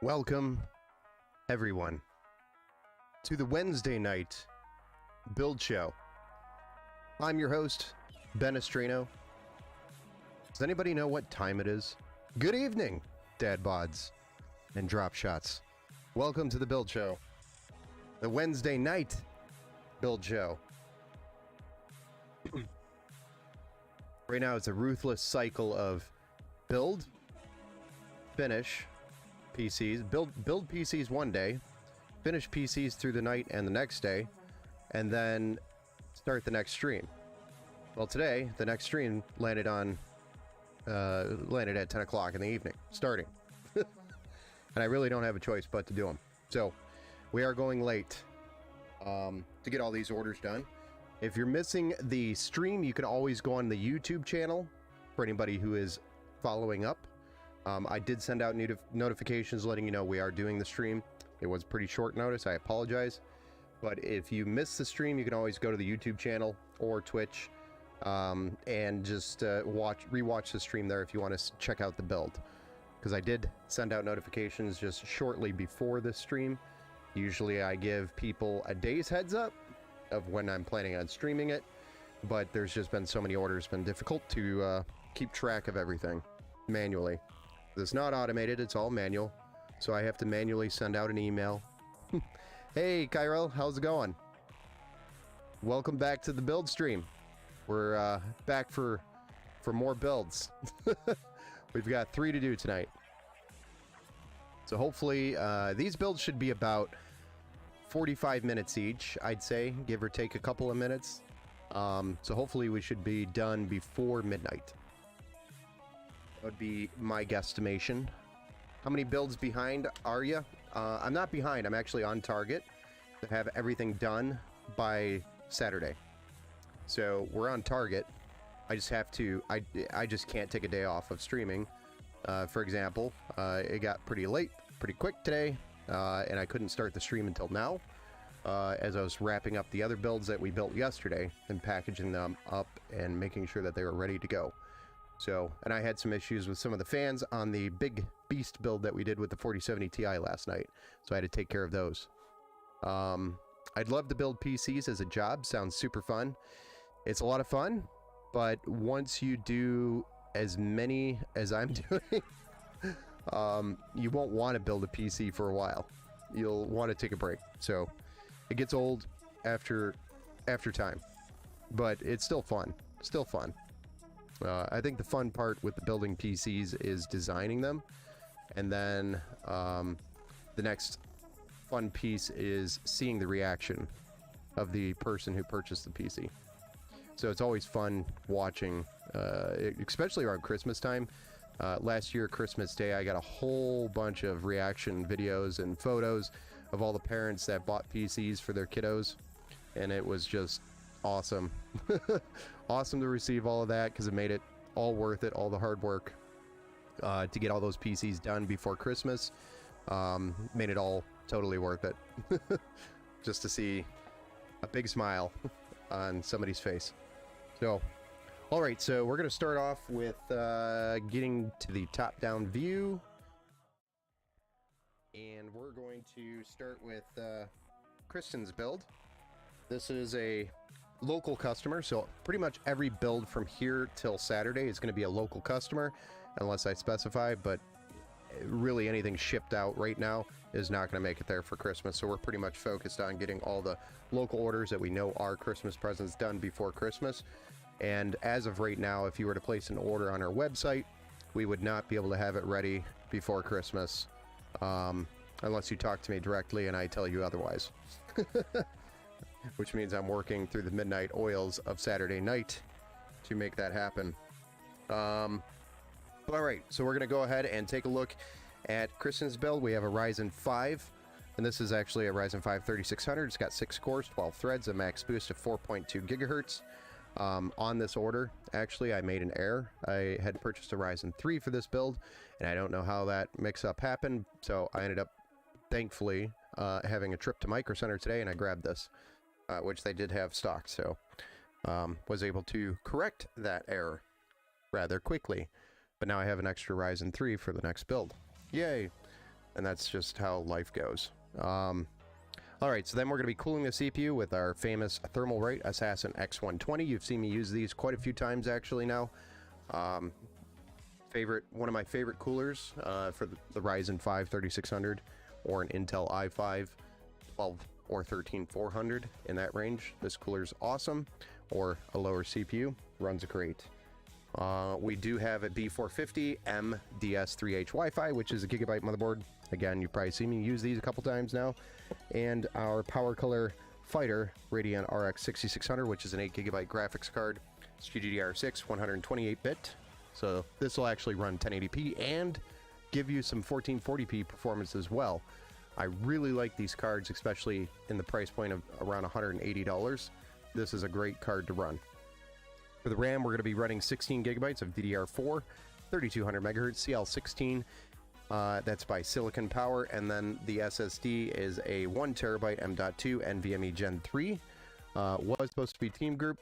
Welcome, everyone, to the Wednesday night build show. I'm your host, Ben Estreno. Does anybody know what time it is? Good evening, dad bods and drop shots. Welcome to the build show, the Wednesday night build show. Right now, it's a ruthless cycle of build, finish PCs, build PCs one day, finish PCs through the night and the next day, and then start the next stream. Well, today the next stream landed at 10 o'clock in the evening, starting, and I really don't have a choice but to do them. So we are going late to get all these orders done. If you're missing the stream, you can always go on the YouTube channel for anybody who is following up. I did send out notifications letting you know we are doing the stream. It was pretty short notice. I apologize. But if you miss the stream, you can always go to the YouTube channel or Twitch and just rewatch the stream there if you want to check out the build. Because I did send out notifications just shortly before the stream. Usually I give people a day's heads up of when I'm planning on streaming it. But there's just been so many orders, it's been difficult to keep track of everything manually. It's not automated, it's all manual. So I have to manually send out an email. Hey, Kyrell, how's it going? Welcome back to the build stream. We're back for more builds. We've got 3 to do tonight. So hopefully, these builds should be about 45 minutes each, I'd say, give or take a couple of minutes. So hopefully we should be done before midnight. Would be my guesstimation. How many builds behind are you? I'm not behind. I'm actually on target to have everything done by Saturday. So we're on target. I just have to. I just can't take a day off of streaming. For example, it got pretty late, pretty quick today, and I couldn't start the stream until now, as I was wrapping up the other builds that we built yesterday and packaging them up and making sure that they were ready to go. So, and I had some issues with some of the fans on the big beast build that we did with the 4070 Ti last night, so I had to take care of those. I'd love to build PCs as a job. Sounds super fun. It's a lot of fun, but once you do as many as I'm doing, you won't want to build a PC for a while. You'll want to take a break. So it gets old after time, but it's still fun. Still fun. I think the fun part with the building PCs is designing them, and then the next fun piece is seeing the reaction of the person who purchased the PC. So it's always fun watching, especially around Christmas time. Last year, Christmas Day, I got a whole bunch of reaction videos and photos of all the parents that bought PCs for their kiddos, and it was just awesome. Awesome to receive all of that, because it made it all worth it, all the hard work to get all those PCs done before Christmas. Made it all totally worth it. Just to see a big smile on somebody's face. So, alright, so we're going to start off with getting to the top-down view. And we're going to start with Kristen's build. This is a local customer, so pretty much every build from here till Saturday is going to be a local customer, unless I specify, but really anything shipped out right now is not going to make it there for Christmas, so we're pretty much focused on getting all the local orders that we know are Christmas presents done before Christmas. And as of right now, if you were to place an order on our website, we would not be able to have it ready before Christmas, unless you talk to me directly and I tell you otherwise. Which means I'm working through the midnight oils of Saturday night to make that happen. All right, so we're going to go ahead and take a look at Kristen's build. We have a Ryzen 5, and this is actually a Ryzen 5 3600. It's got 6 cores, 12 threads, a max boost of 4.2 gigahertz. On this order, actually, I made an error. I had purchased a Ryzen 3 for this build, and I don't know how that mix-up happened, so I ended up, thankfully, having a trip to Micro Center today, and I grabbed this. Which they did have stock, so was able to correct that error rather quickly. But now I have an extra Ryzen 3 for the next build. Yay! and that's just how life goes. All right, so then we're going to be cooling the CPU with our famous Thermalright Assassin X120. You've seen me use these quite a few times actually now. One of my favorite coolers for the Ryzen 5 3600 or an Intel i5 12 or 13400 in that range. This cooler's awesome, or a lower CPU, runs great. We do have a B450 MDS3H Wi-Fi, which is a Gigabyte motherboard. Again, you've probably seen me use these a couple times now. And our PowerColor Fighter Radeon RX 6600, which is an 8GB graphics card. It's GDDR6, 128-bit. So this will actually run 1080p and give you some 1440p performance as well. I really like these cards, especially in the price point of around $180. This is a great card to run. For the RAM, we're going to be running 16 gigabytes of DDR4, 3200 megahertz CL16. That's by Silicon Power, and then the SSD is a 1 terabyte M.2 NVMe Gen 3. Was supposed to be Team Group.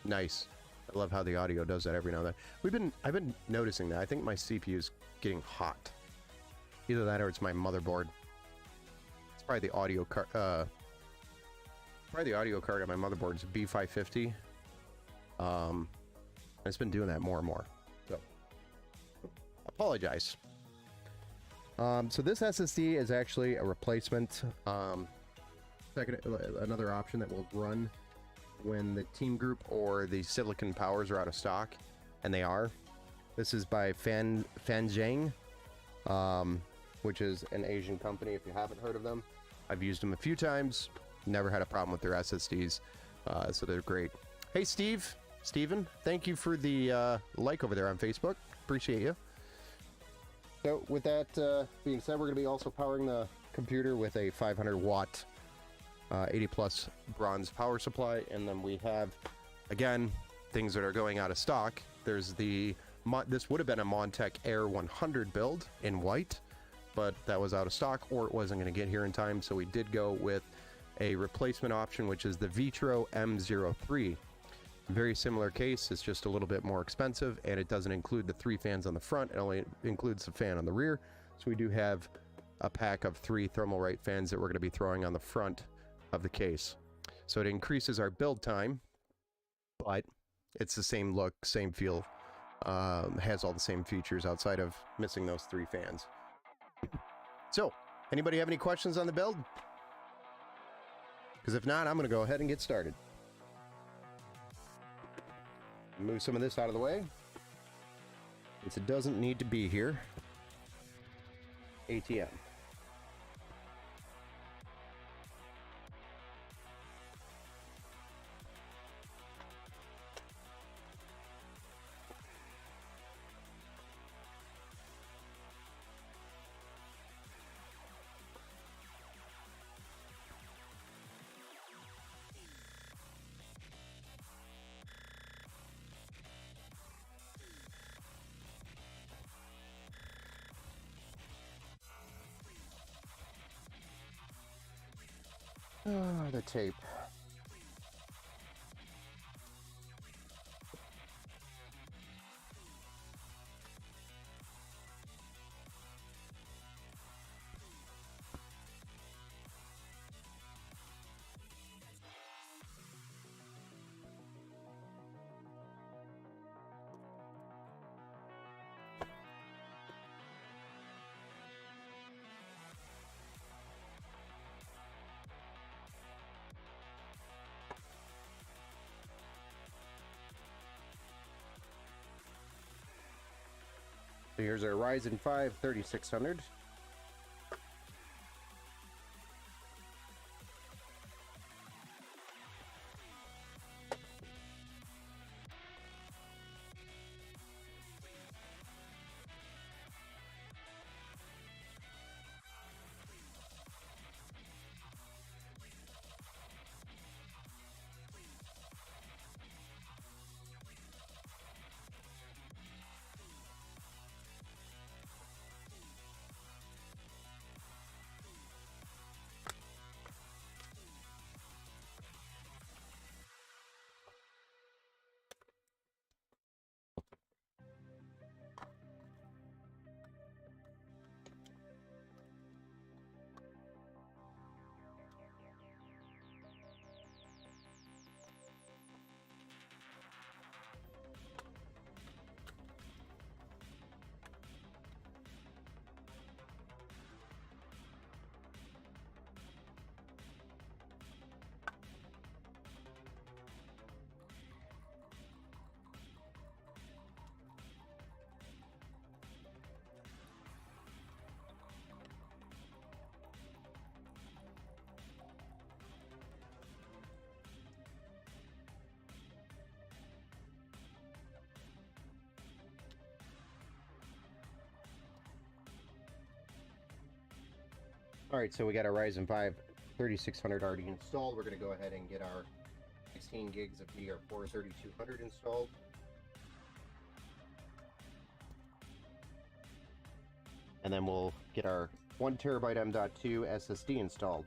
Nice. I love how the audio does that every now and then. I've been noticing that. I think my CPU is getting hot. Either that or it's my motherboard. It's probably the audio card. Probably the audio card on my motherboard is a B550. It's been doing that more and more. So, apologize. So this SSD is actually a replacement. Another option that will run when the Team Group or the Silicon Powers are out of stock, and they are. This is by Fanzhang, which is an Asian company. If you haven't heard of them, I've used them a few times. Never had a problem with their SSDs, so they're great. Hey, Steven, thank you for the like over there on Facebook. Appreciate you. So with that being said, we're going to be also powering the computer with a 500 watt 80 plus bronze power supply, and then we have, again, things that are going out of stock. There's the this would have been a Montech Air 100 build in white, but that was out of stock, or it wasn't going to get here in time, so we did go with a replacement option, which is the Vitro M03. Very similar case, it's just a little bit more expensive, and it doesn't include the 3 fans on the front. It only includes the fan on the rear. So we do have a pack of 3 Thermalright fans that we're going to be throwing on the front of the case. So it increases our build time, but it's the same look, same feel, has all the same features outside of missing those 3 fans. So, anybody have any questions on the build? Because if not, I'm going to go ahead and get started. Move some of this out of the way, since it doesn't need to be here. ATM. The tape. So here's our Ryzen 5 3600. Alright, so we got our Ryzen 5 3600 already installed. We're going to go ahead and get our 16 gigs of DDR4 3200 installed. And then we'll get our 1TB M.2 SSD installed.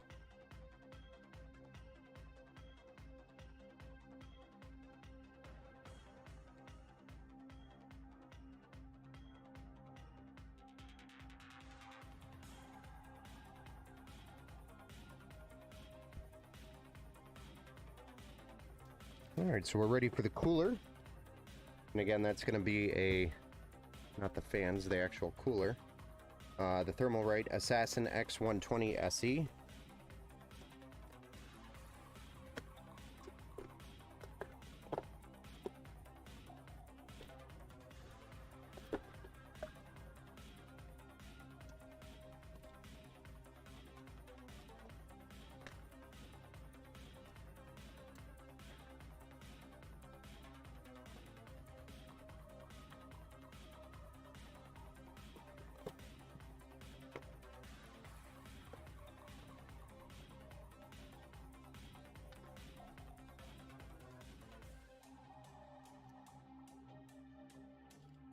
Alright, so we're ready for the cooler. And again, that's going to be not the fans, the actual cooler. The Thermalright Assassin X120 SE.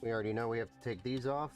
We already know we have to take these off.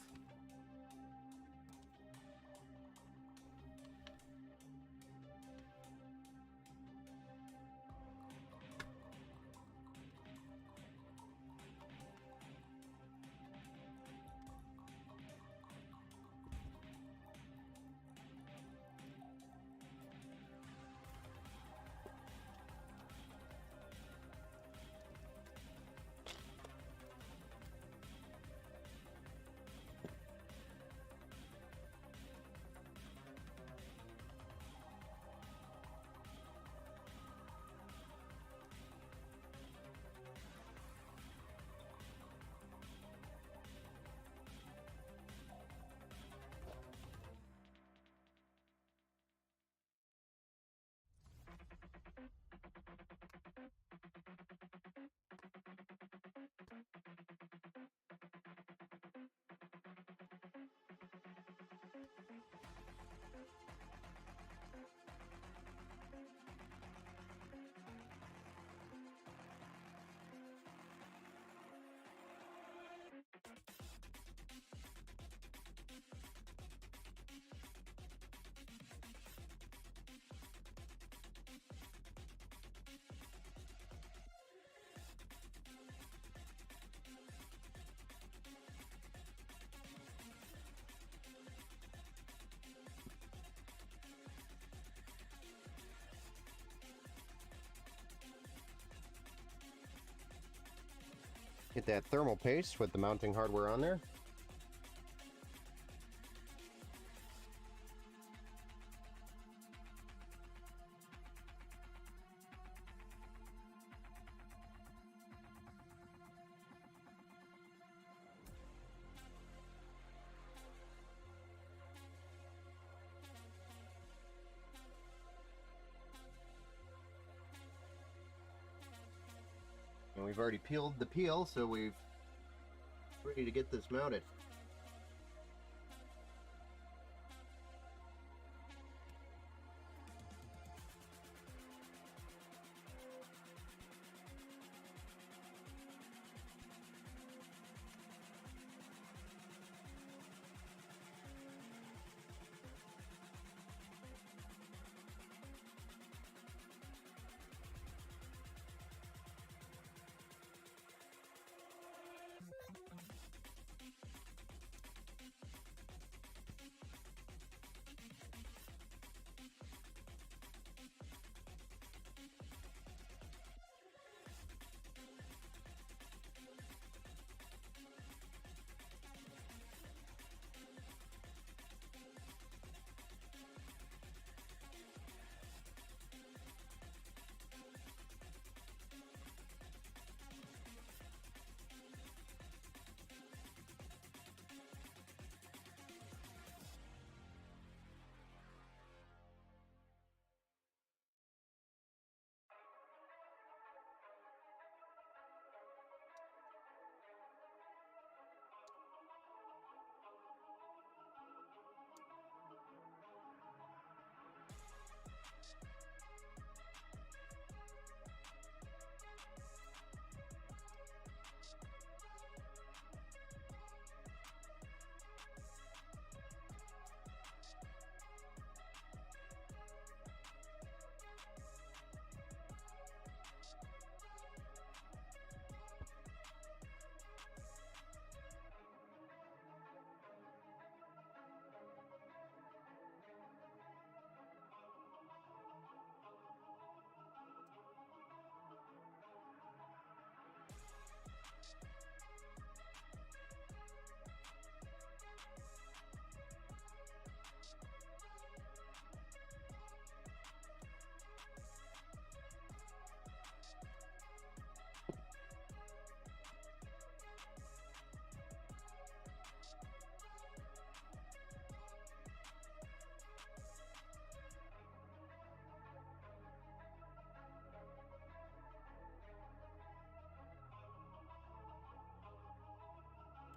Get that thermal paste with the mounting hardware on there. And we've already peeled the peel, so we're ready to get this mounted.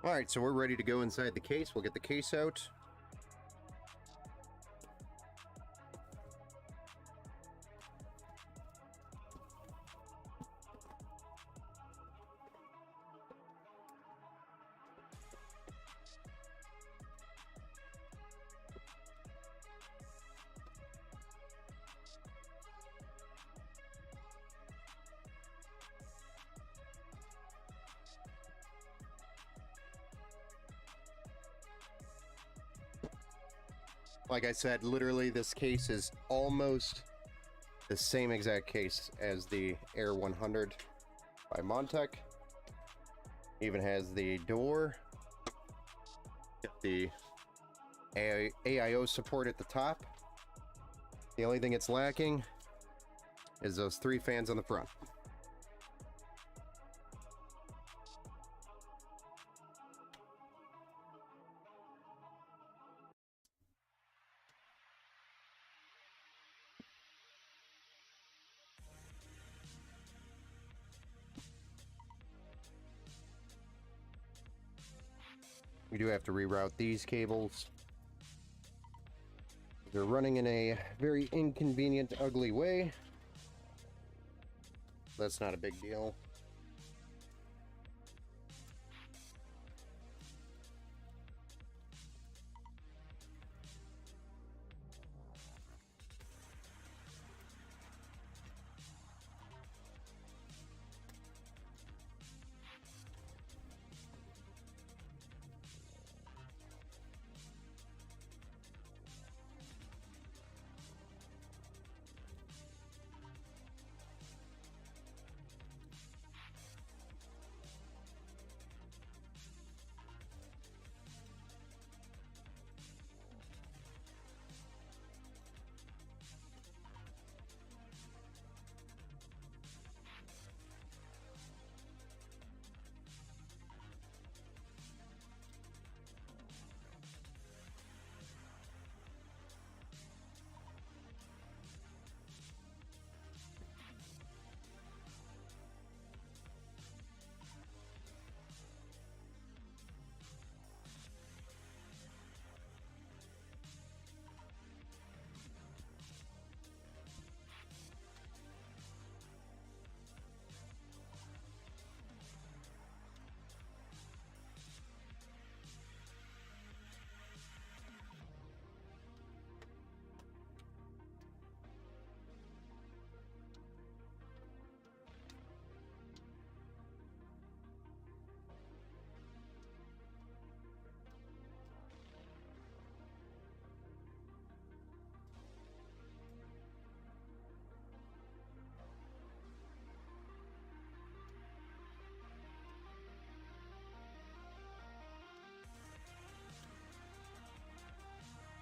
All right, so we're ready to go inside the case. We'll get the case out. Like I said, literally this case is almost the same exact case as the Air 100 by Montech. Even has the door, the AIO support at the top. The only thing it's lacking is those 3 fans on the front. We do have to reroute these cables. They're running in a very inconvenient, ugly way. That's not a big deal.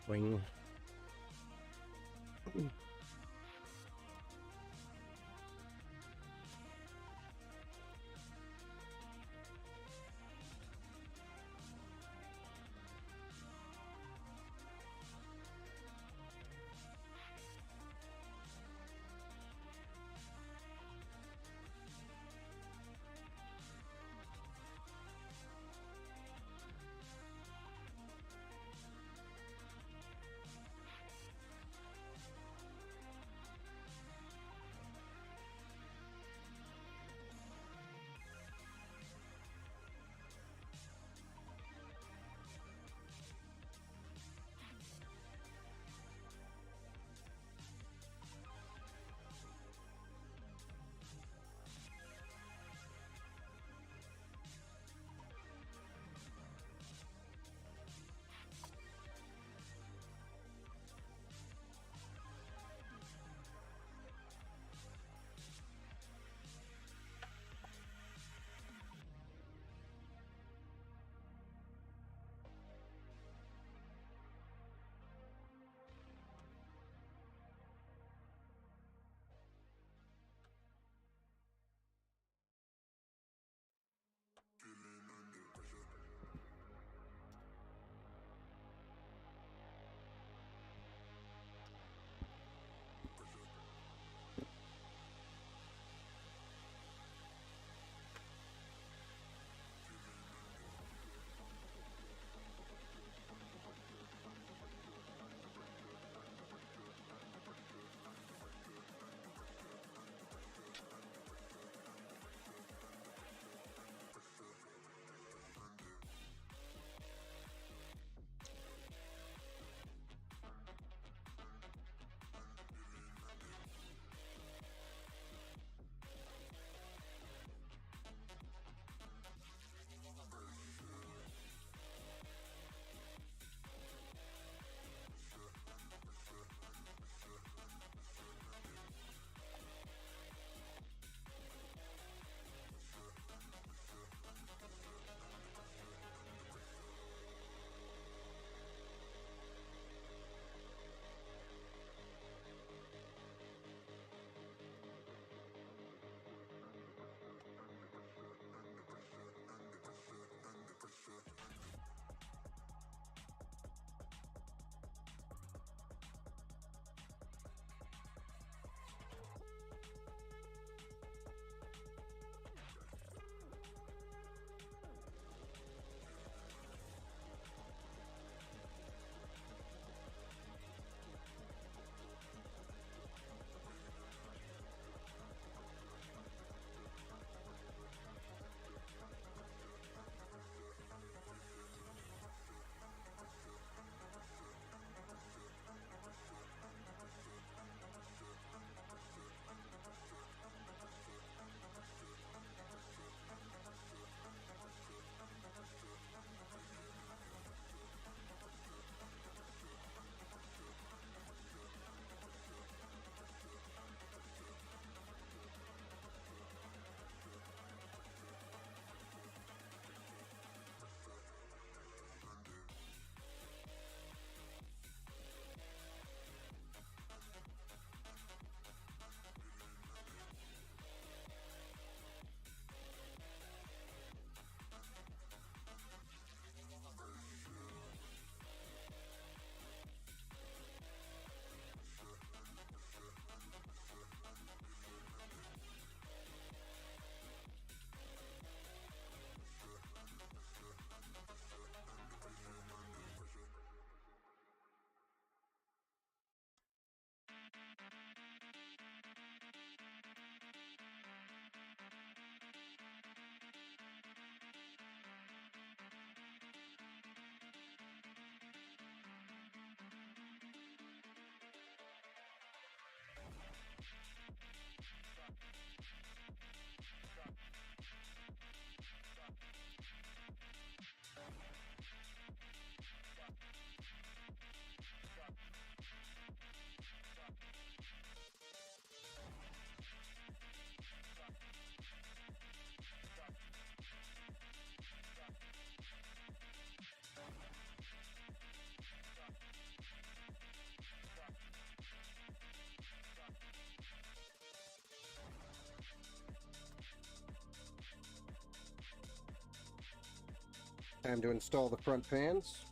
Wing. Time to install the front fans.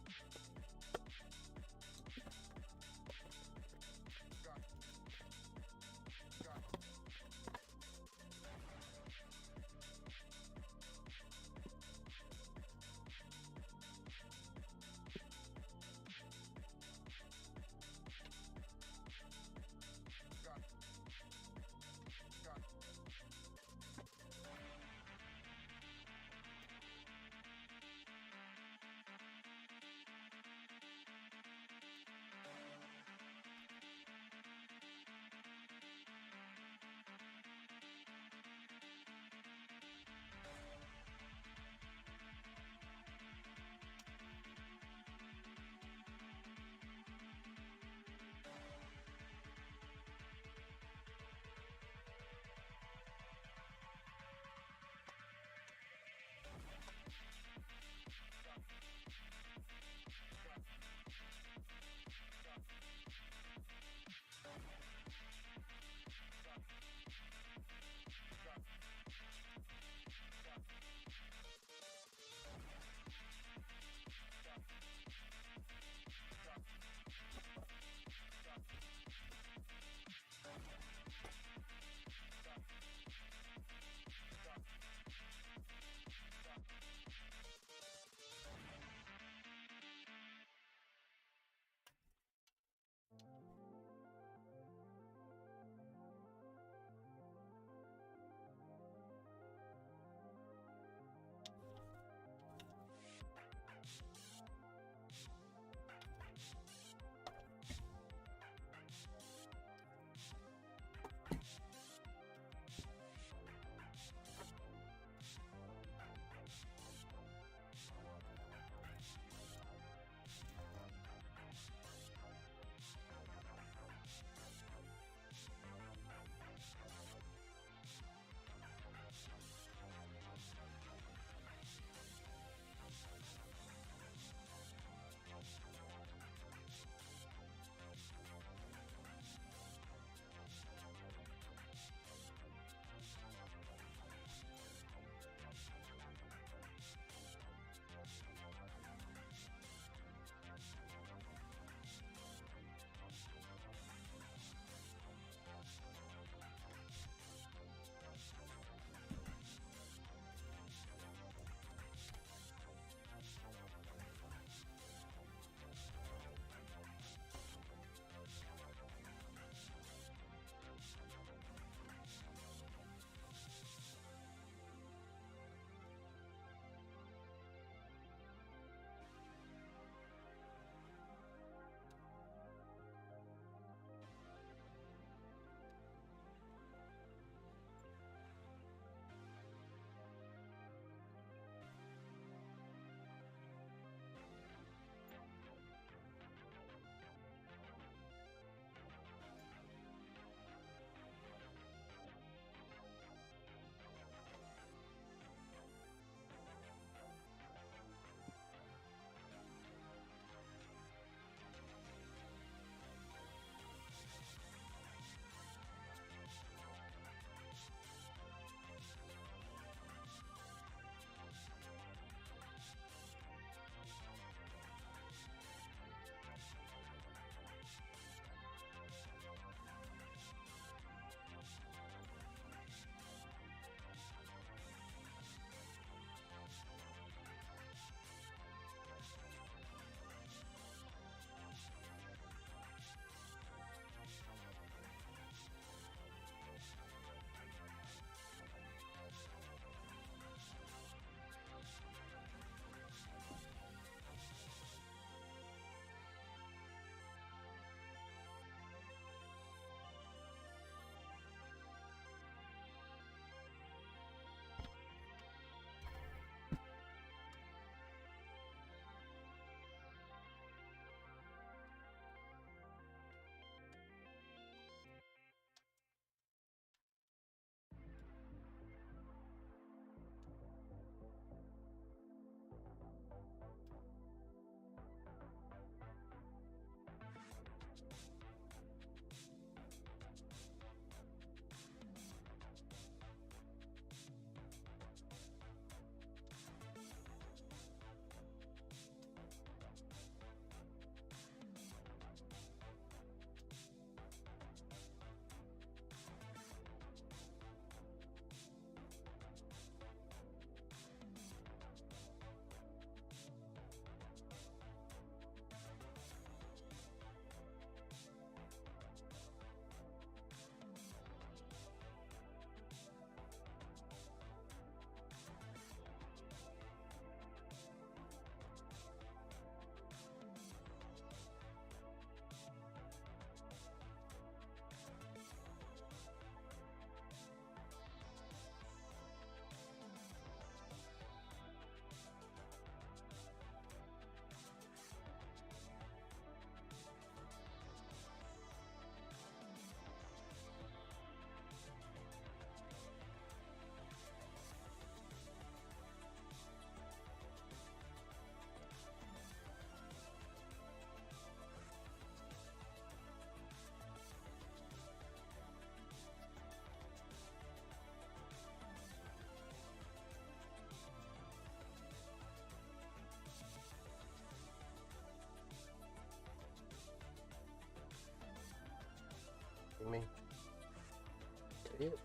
Idiot.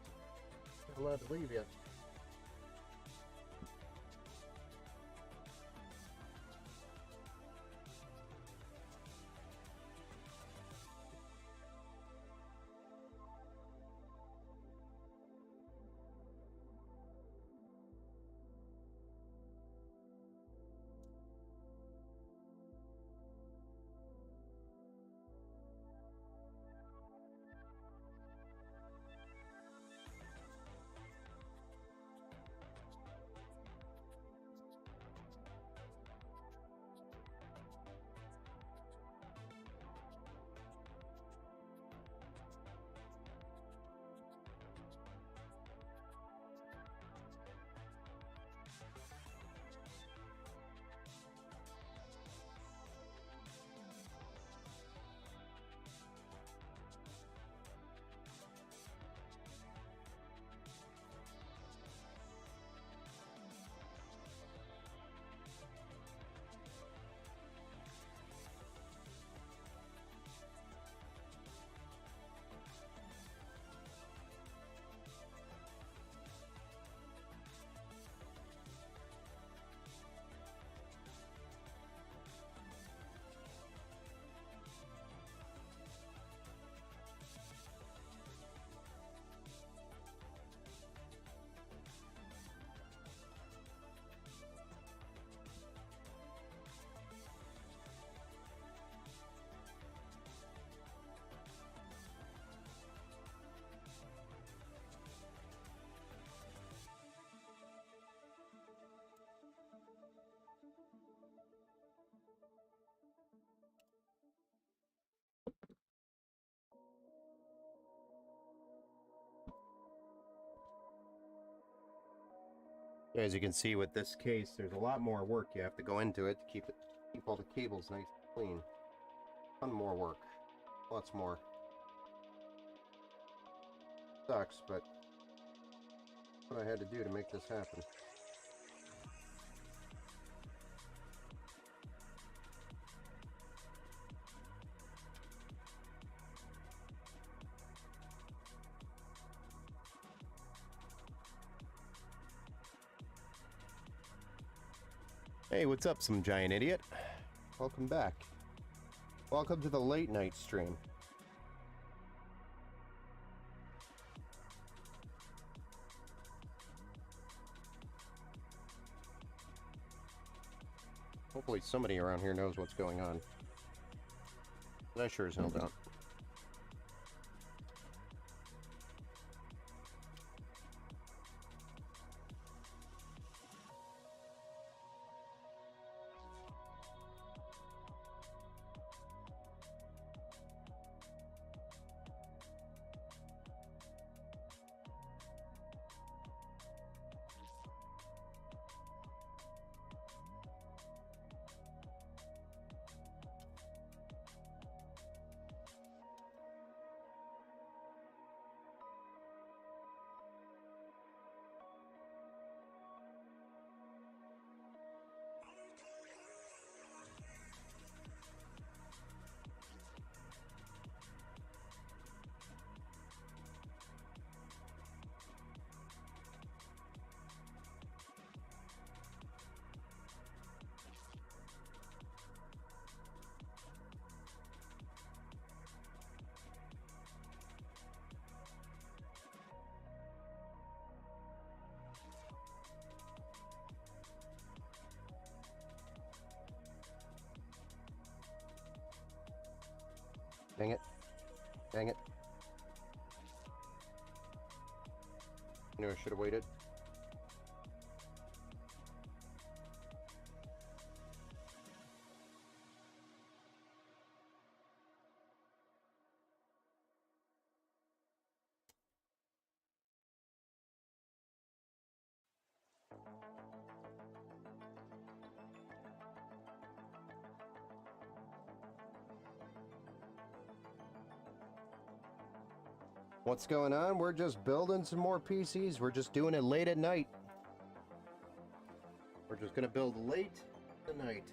I'm allowed to leave yet. As you can see with this case, there's a lot more work you have to go into it to keep all the cables nice and clean. Ton more work. Lots more. Sucks, but what I had to do to make this happen. Hey, what's up, some giant idiot? Welcome back. Welcome to the late night stream. Hopefully somebody around here knows what's going on. I sure as hell don't. Dang it. Dang it. I knew I should have waited. What's going on? We're just building some more PCs. We're just doing it late at night. We're just gonna build late tonight.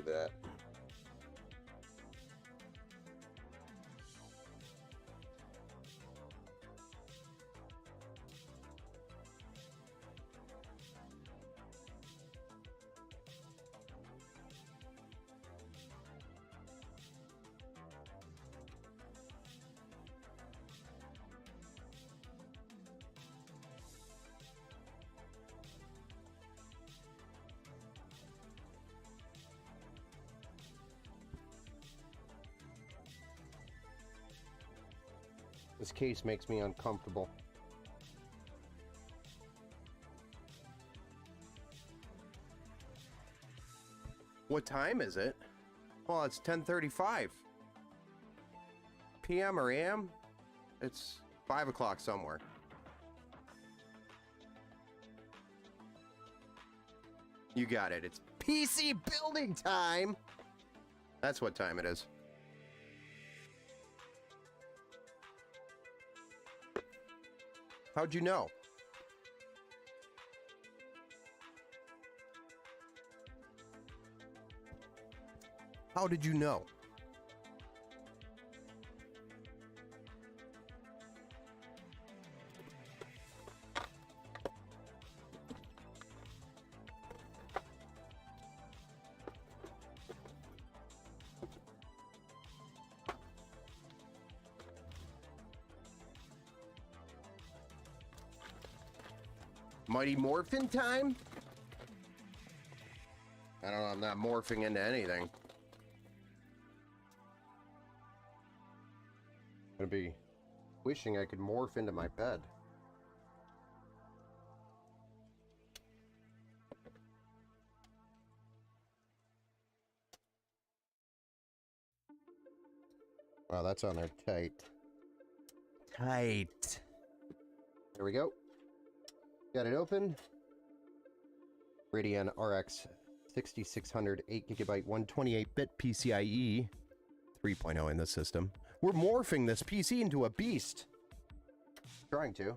do that. This case makes me uncomfortable. What time is it? Well, it's 10:35 p.m. or a.m. It's 5 o'clock somewhere. You got it. It's PC building time. That's what time it is. How'd you know? How did you know? Mighty Morphin time? I don't know, I'm not morphing into anything. I'm gonna be wishing I could morph into my bed. Wow, that's on there tight. Tight. There we go. Got it open. Radeon RX 6600 8GB 128-bit PCIe 3.0 in the system. We're morphing this PC into a beast. Trying to.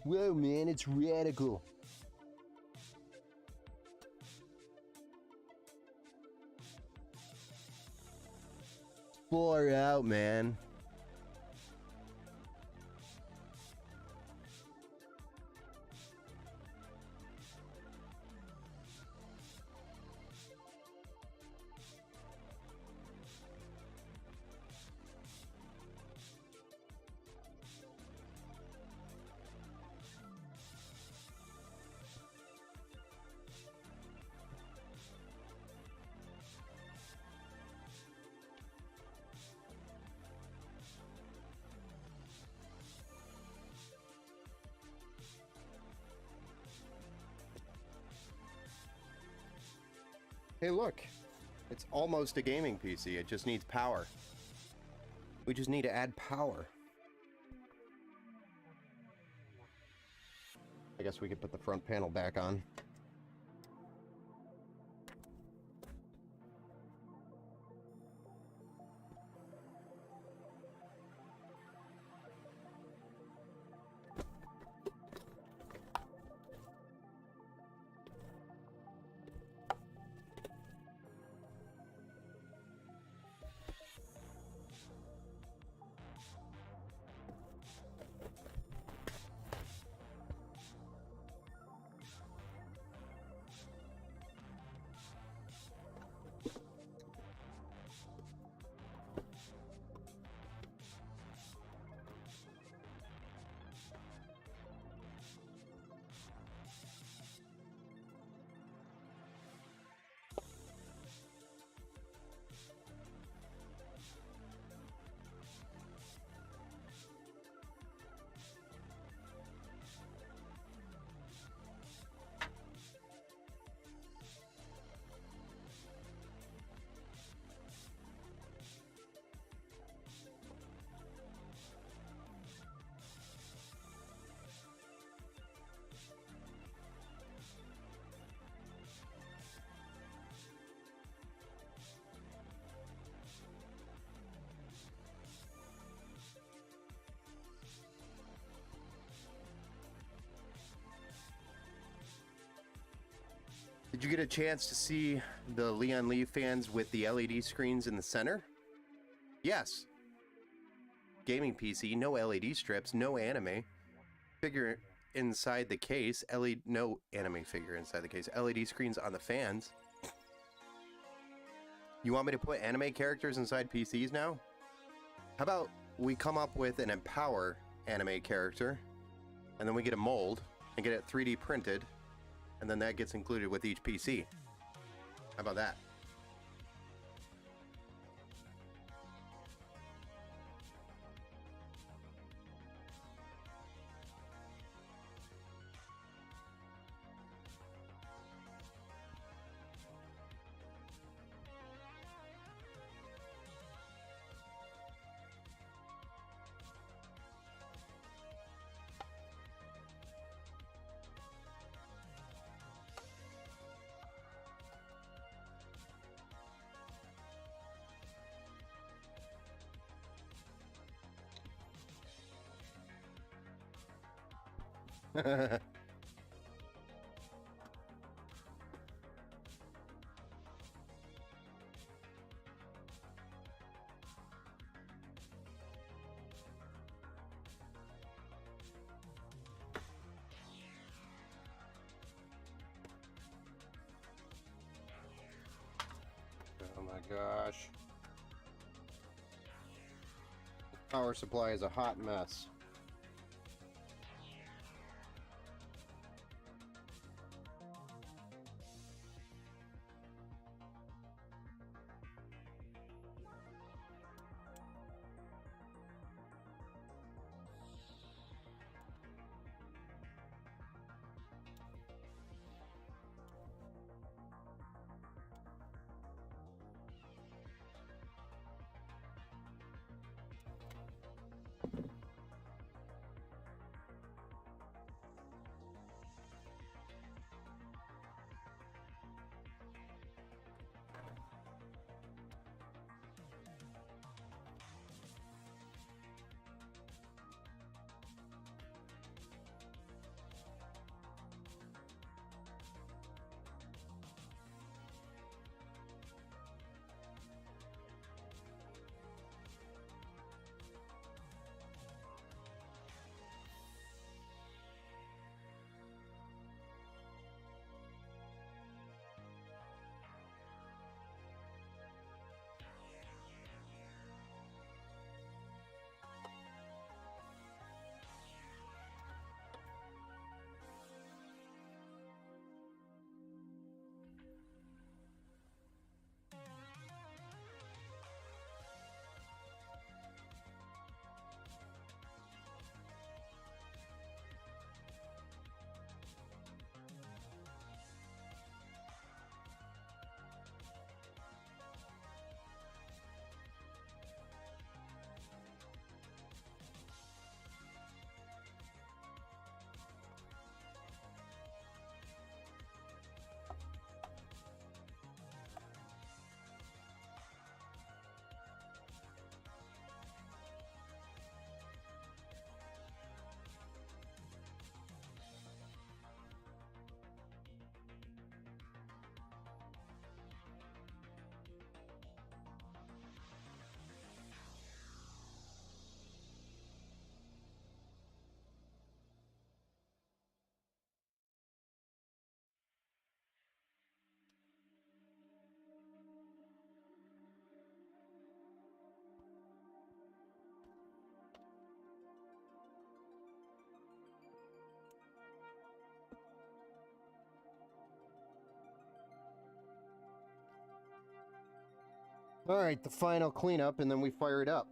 Whoa, man, it's radical. Far out, man. Hey, look. It's almost a gaming PC. It just needs power. We just need to add power. I guess we could put the front panel back on. Did you get a chance to see the Leon Lee fans with the LED screens in the center? Yes. Gaming PC, no LED strips, no anime. Figure inside the case, no anime figure inside the case. LED screens on the fans. You want me to put anime characters inside PCs now? How about we come up with an Empower anime character, and then we get a mold and get it 3D printed, and then that gets included with each PC. How about that? Oh my gosh. Power supply is a hot mess. All right, the final cleanup, and then we fire it up.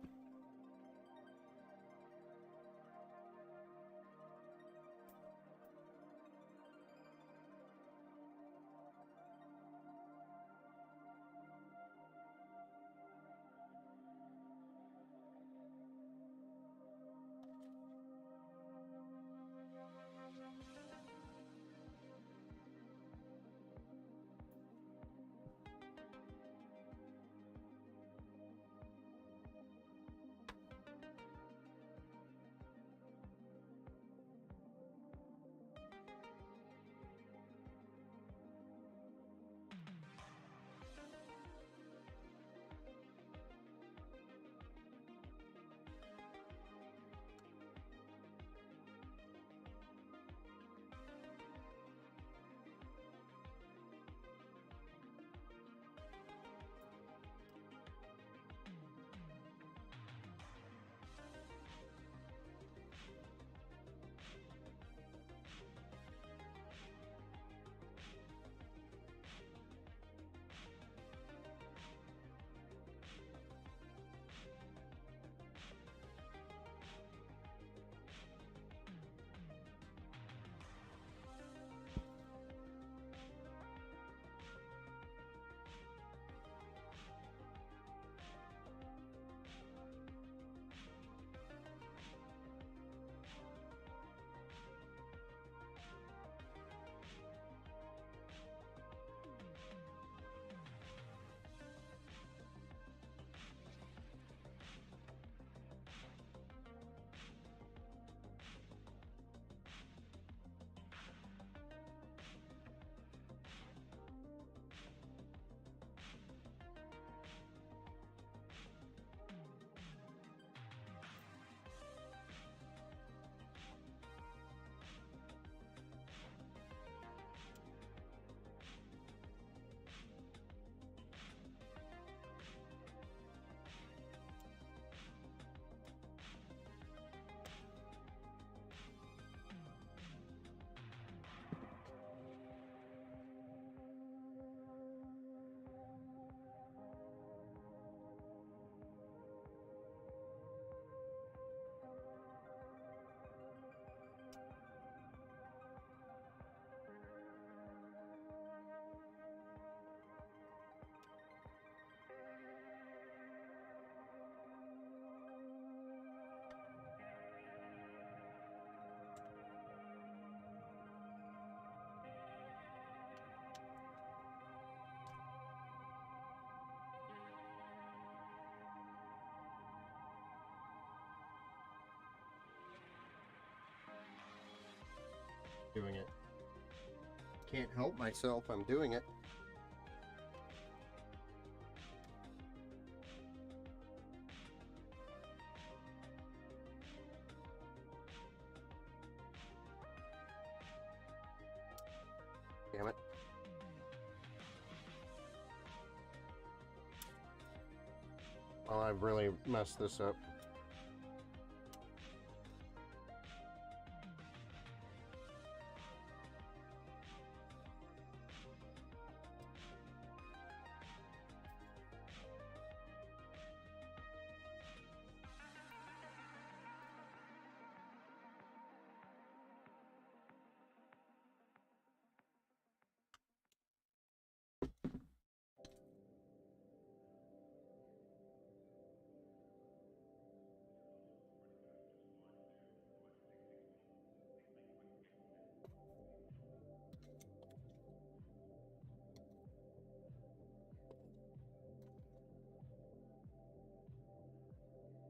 Doing it. Can't help myself, I'm doing it. Damn it. Well, I've really messed this up.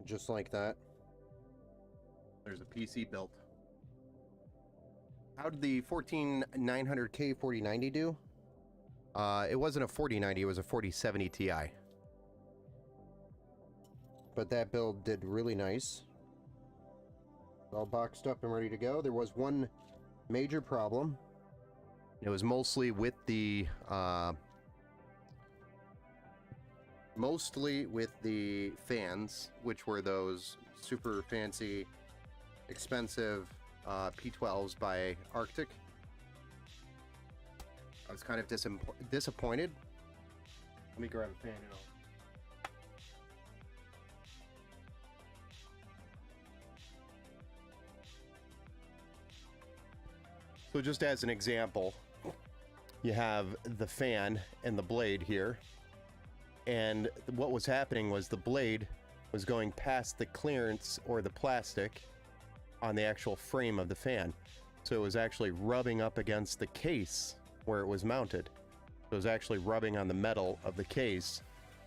Just like that. There's a PC built. How did the 14900K 4090 do? It wasn't a 4090, it was a 4070 Ti. But that build did really nice. All boxed up and ready to go. There was one major problem. It was mostly with the fans, which were those super fancy, expensive P12s by Arctic. I was kind of disappointed. Let me grab a fan and all. So just as an example, you have the fan and the blade here. And what was happening was the blade was going past the clearance or the plastic on the actual frame of the fan. So it was actually rubbing up against the case where it was mounted. It was actually rubbing on the metal of the case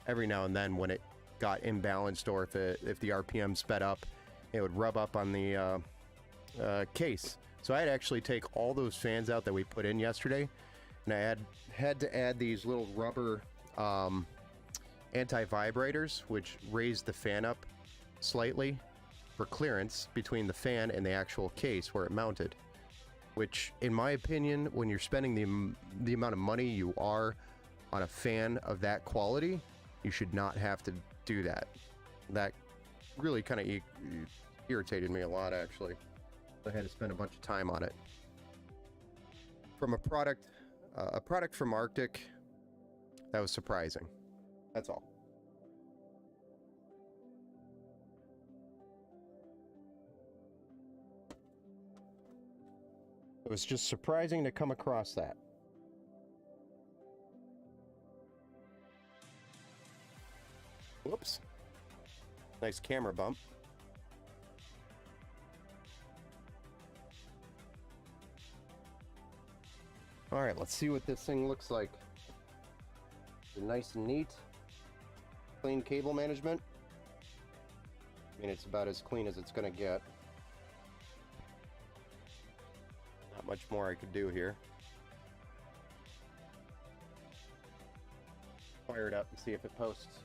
every now and then when it got imbalanced, or if the RPM sped up, it would rub up on the case. So I had to actually take all those fans out that we put in yesterday, and I had to add these little rubber anti-vibrators, which raised the fan up slightly for clearance between the fan and the actual case where it mounted. Which, in my opinion, when you're spending the amount of money you are on a fan of that quality, you should not have to do that. That really kind of irritated me a lot, actually. I had to spend a bunch of time on it. From a product from Arctic, that was surprising. That's all. It was just surprising to come across that. Whoops. Nice camera bump. All right, let's see what this thing looks like. Nice and neat. Clean cable management. I mean, it's about as clean as it's gonna get. Not much more I could do here. Fire it up and see if it posts.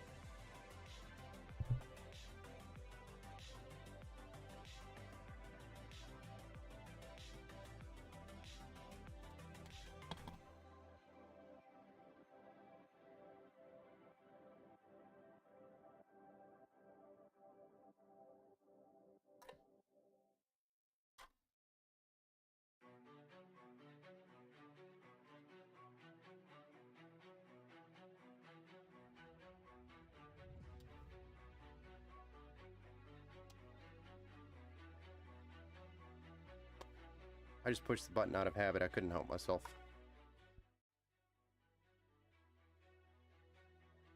I just pushed the button out of habit. I couldn't help myself.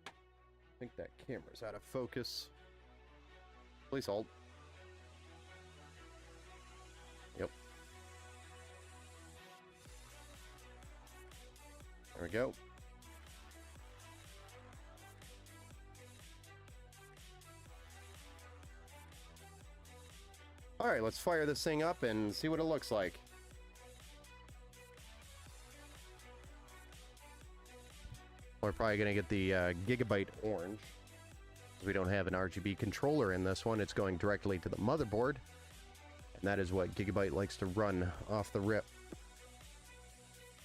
I think that camera's out of focus. Please hold. Yep. There we go. All right, let's fire this thing up and see what it looks like. We're probably going to get the Gigabyte Orange. We don't have an RGB controller in this one. It's going directly to the motherboard. And that is what Gigabyte likes to run off the rip.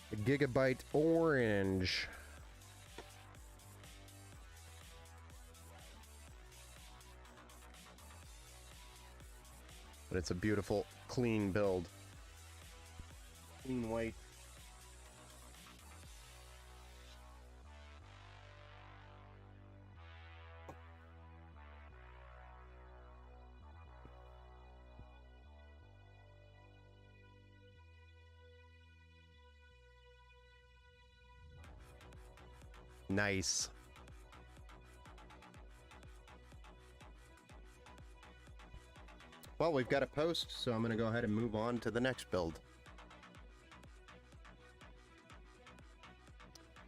The Gigabyte Orange. But it's a beautiful, clean build. Clean white. Nice. Well, we've got a post, so I'm going to go ahead and move on to the next build.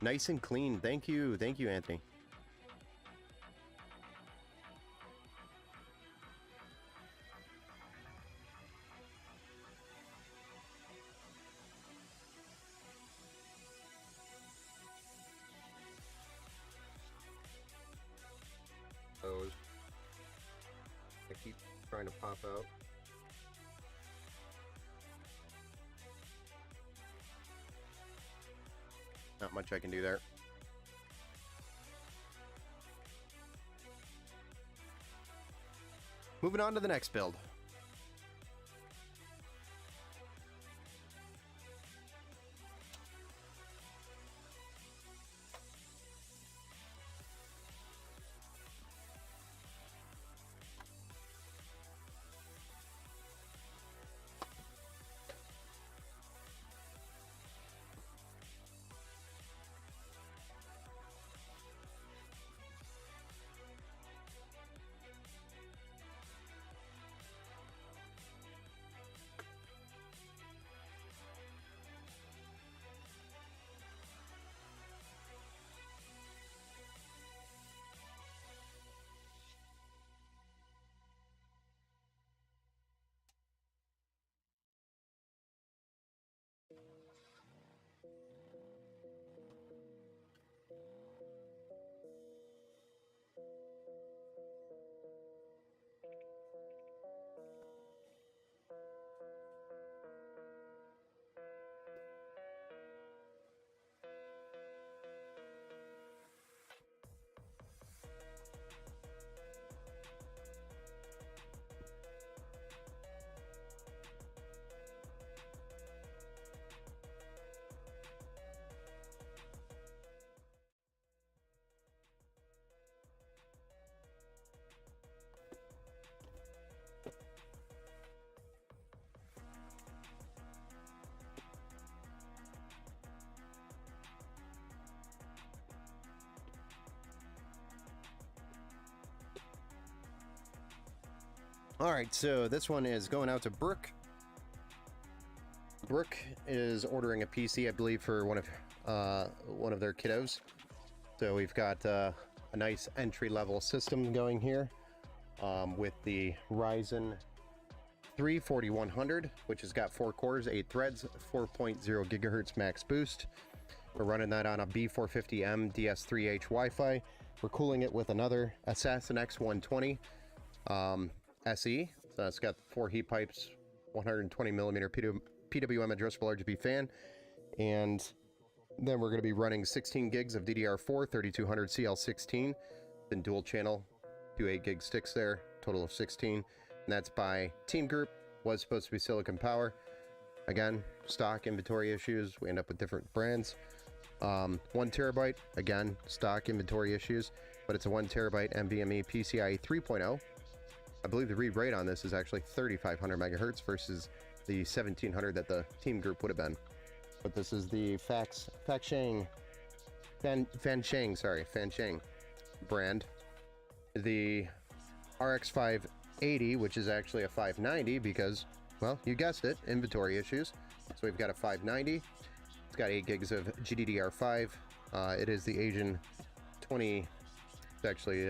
Nice and clean. Thank you, Anthony. I keep trying to pop out. Not much I can do there. Moving on to the next build. All right, so this one is going out to Brooke. Brooke is ordering a PC, I believe, for one of their kiddos. So we've got a nice entry-level system going here with the Ryzen 3 4100, which has got 4 cores, 8 threads, 4.0 gigahertz max boost. We're running that on a B450M DS3H Wi-Fi. We're cooling it with another Assassin X120 SE. So it's got 4 heat pipes, 120 millimeter PWM addressable RGB fan, and then we're going to be running 16 gigs of DDR4 3200 CL16, then dual channel, 2 8 gig sticks there, total of 16, and that's by Team Group. Was supposed to be Silicon Power. Again, stock inventory issues, we end up with different brands. 1 terabyte, again, stock inventory issues, but it's a 1 terabyte NVMe PCIe 3.0. I believe the read rate on this is actually 3500 megahertz versus the 1700 that the Team Group would have been. But this is the Fancheng brand. The RX 580, which is actually a 590 because, well, you guessed it, inventory issues. So we've got a 590. It's got 8 gigs of GDDR5. It is the Asian 20, it's actually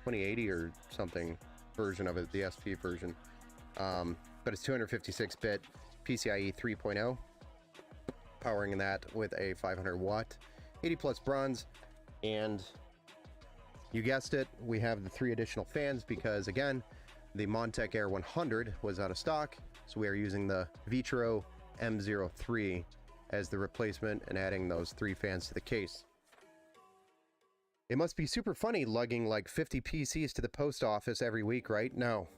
2080 or something version of it, the SP version. But it's 256-bit PCIe 3.0, powering that with a 500 watt 80 plus bronze, and you guessed it, we have the 3 additional fans because, again, the Montec Air 100 was out of stock, so we are using the Vitro M03 as the replacement and adding those 3 fans to the case. It must be super funny lugging like 50 PCs to the post office every week, right? No,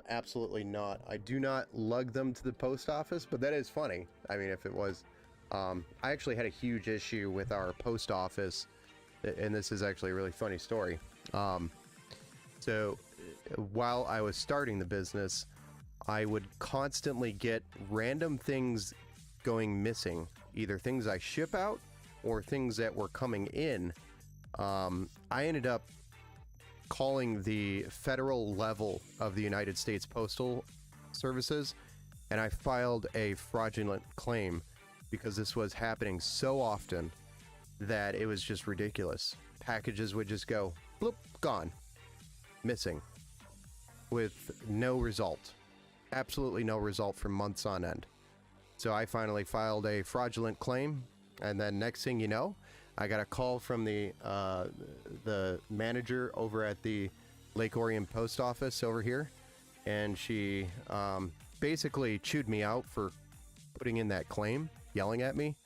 absolutely not. I do not lug them to the post office, but that is funny. I mean, if it was, I actually had a huge issue with our post office, and this is actually a really funny story. So while I was starting the business, I would constantly get random things going missing, either things I ship out or things that were coming in. I ended up calling the federal level of the United States Postal Services, and I filed a fraudulent claim because this was happening so often that it was just ridiculous. Packages would just go bloop, gone, missing, with no result, absolutely no result for months on end. So I finally filed a fraudulent claim, and then next thing you know, I got a call from the manager over at the Lake Orion Post Office over here, and she basically chewed me out for putting in that claim, yelling at me.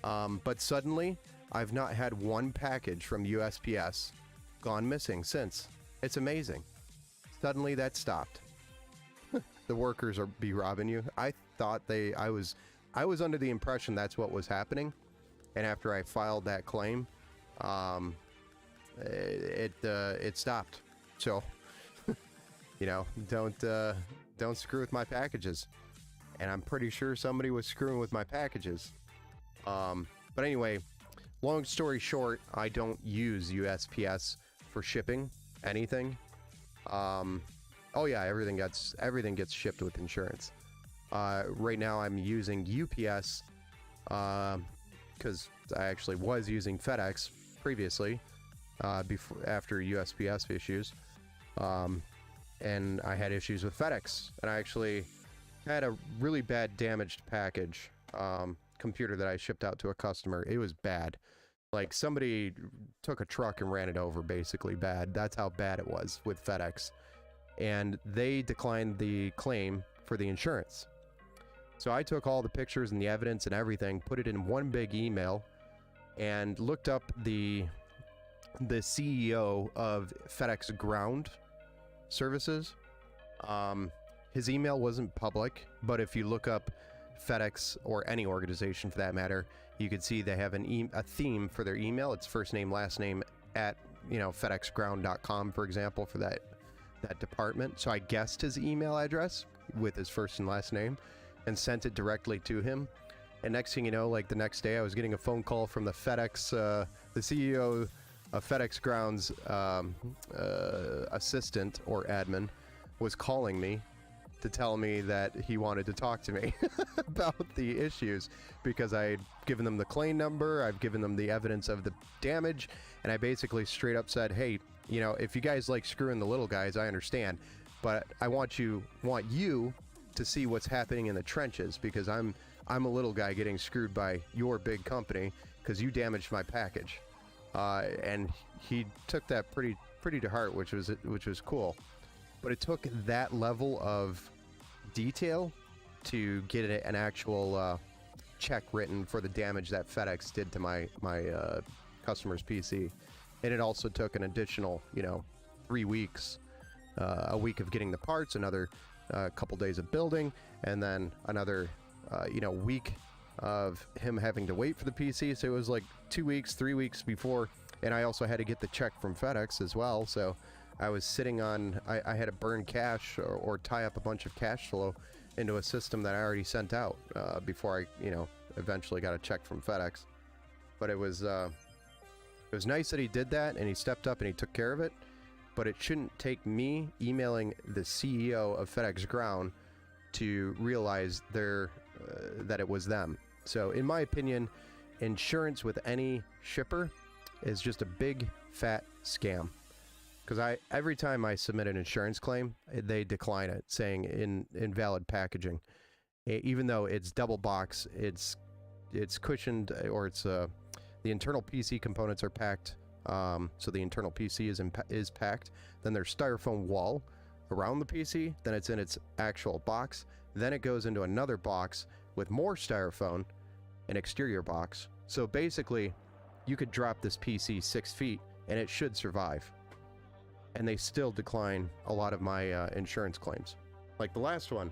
But suddenly, I've not had one package from USPS gone missing since. It's amazing. Suddenly that stopped. The workers are be robbing you. I thought I was under the impression that's what was happening. And after I filed that claim, it stopped. So, you know, don't screw with my packages. And I'm pretty sure somebody was screwing with my packages. But anyway, long story short, I don't use USPS for shipping anything. Oh yeah, everything gets shipped with insurance. Right now I'm using UPS, because I actually was using FedEx previously, after USPS issues, and I had issues with FedEx, and I actually had a really bad damaged package computer that I shipped out to a customer. It was bad, like somebody took a truck and ran it over, basically bad. That's how bad it was with FedEx, and they declined the claim for the insurance. So I took all the pictures and the evidence and everything, put it in one big email, and looked up the CEO of FedEx Ground Services. His email wasn't public, but if you look up FedEx, or any organization for that matter, you can see they have a theme for their email. It's first name, last name at, FedExGround.com, for example, for that department. So I guessed his email address with his first and last name and sent it directly to him. And next thing you know, like the next day, I was getting a phone call from the FedEx, the CEO of FedEx Ground's assistant or admin was calling me to tell me that he wanted to talk to me about the issues, because I had given them the claim number, I've given them the evidence of the damage, and I basically straight up said, hey, if you guys like screwing the little guys, I understand, but I want you to see what's happening in the trenches, because I'm a little guy getting screwed by your big company because you damaged my package. And he took that pretty to heart, which was cool. But it took that level of detail to get an actual check written for the damage that FedEx did to my customer's PC. And it also took an additional 3 weeks, a week of getting the parts, another couple days of building, and then another week of him having to wait for the PC. So it was like 2 weeks, 3 weeks before, and I also had to get the check from FedEx as well. So I was sitting on, I had to burn cash or tie up a bunch of cash flow into a system that I already sent out before I eventually got a check from FedEx. But it was nice that he did that, and he stepped up and he took care of it. But it shouldn't take me emailing the CEO of FedEx Ground to realize that it was them. So in my opinion, insurance with any shipper is just a big fat scam. Because every time I submit an insurance claim, they decline it, saying invalid packaging. Even though it's double box, it's cushioned, or it's The internal PC components are packed, so the internal PC is packed. Then there's styrofoam wall around the PC. Then it's in its actual box. Then it goes into another box with more styrofoam, an exterior box. So basically, you could drop this PC 6 feet and it should survive. And they still decline a lot of my insurance claims. Like the last one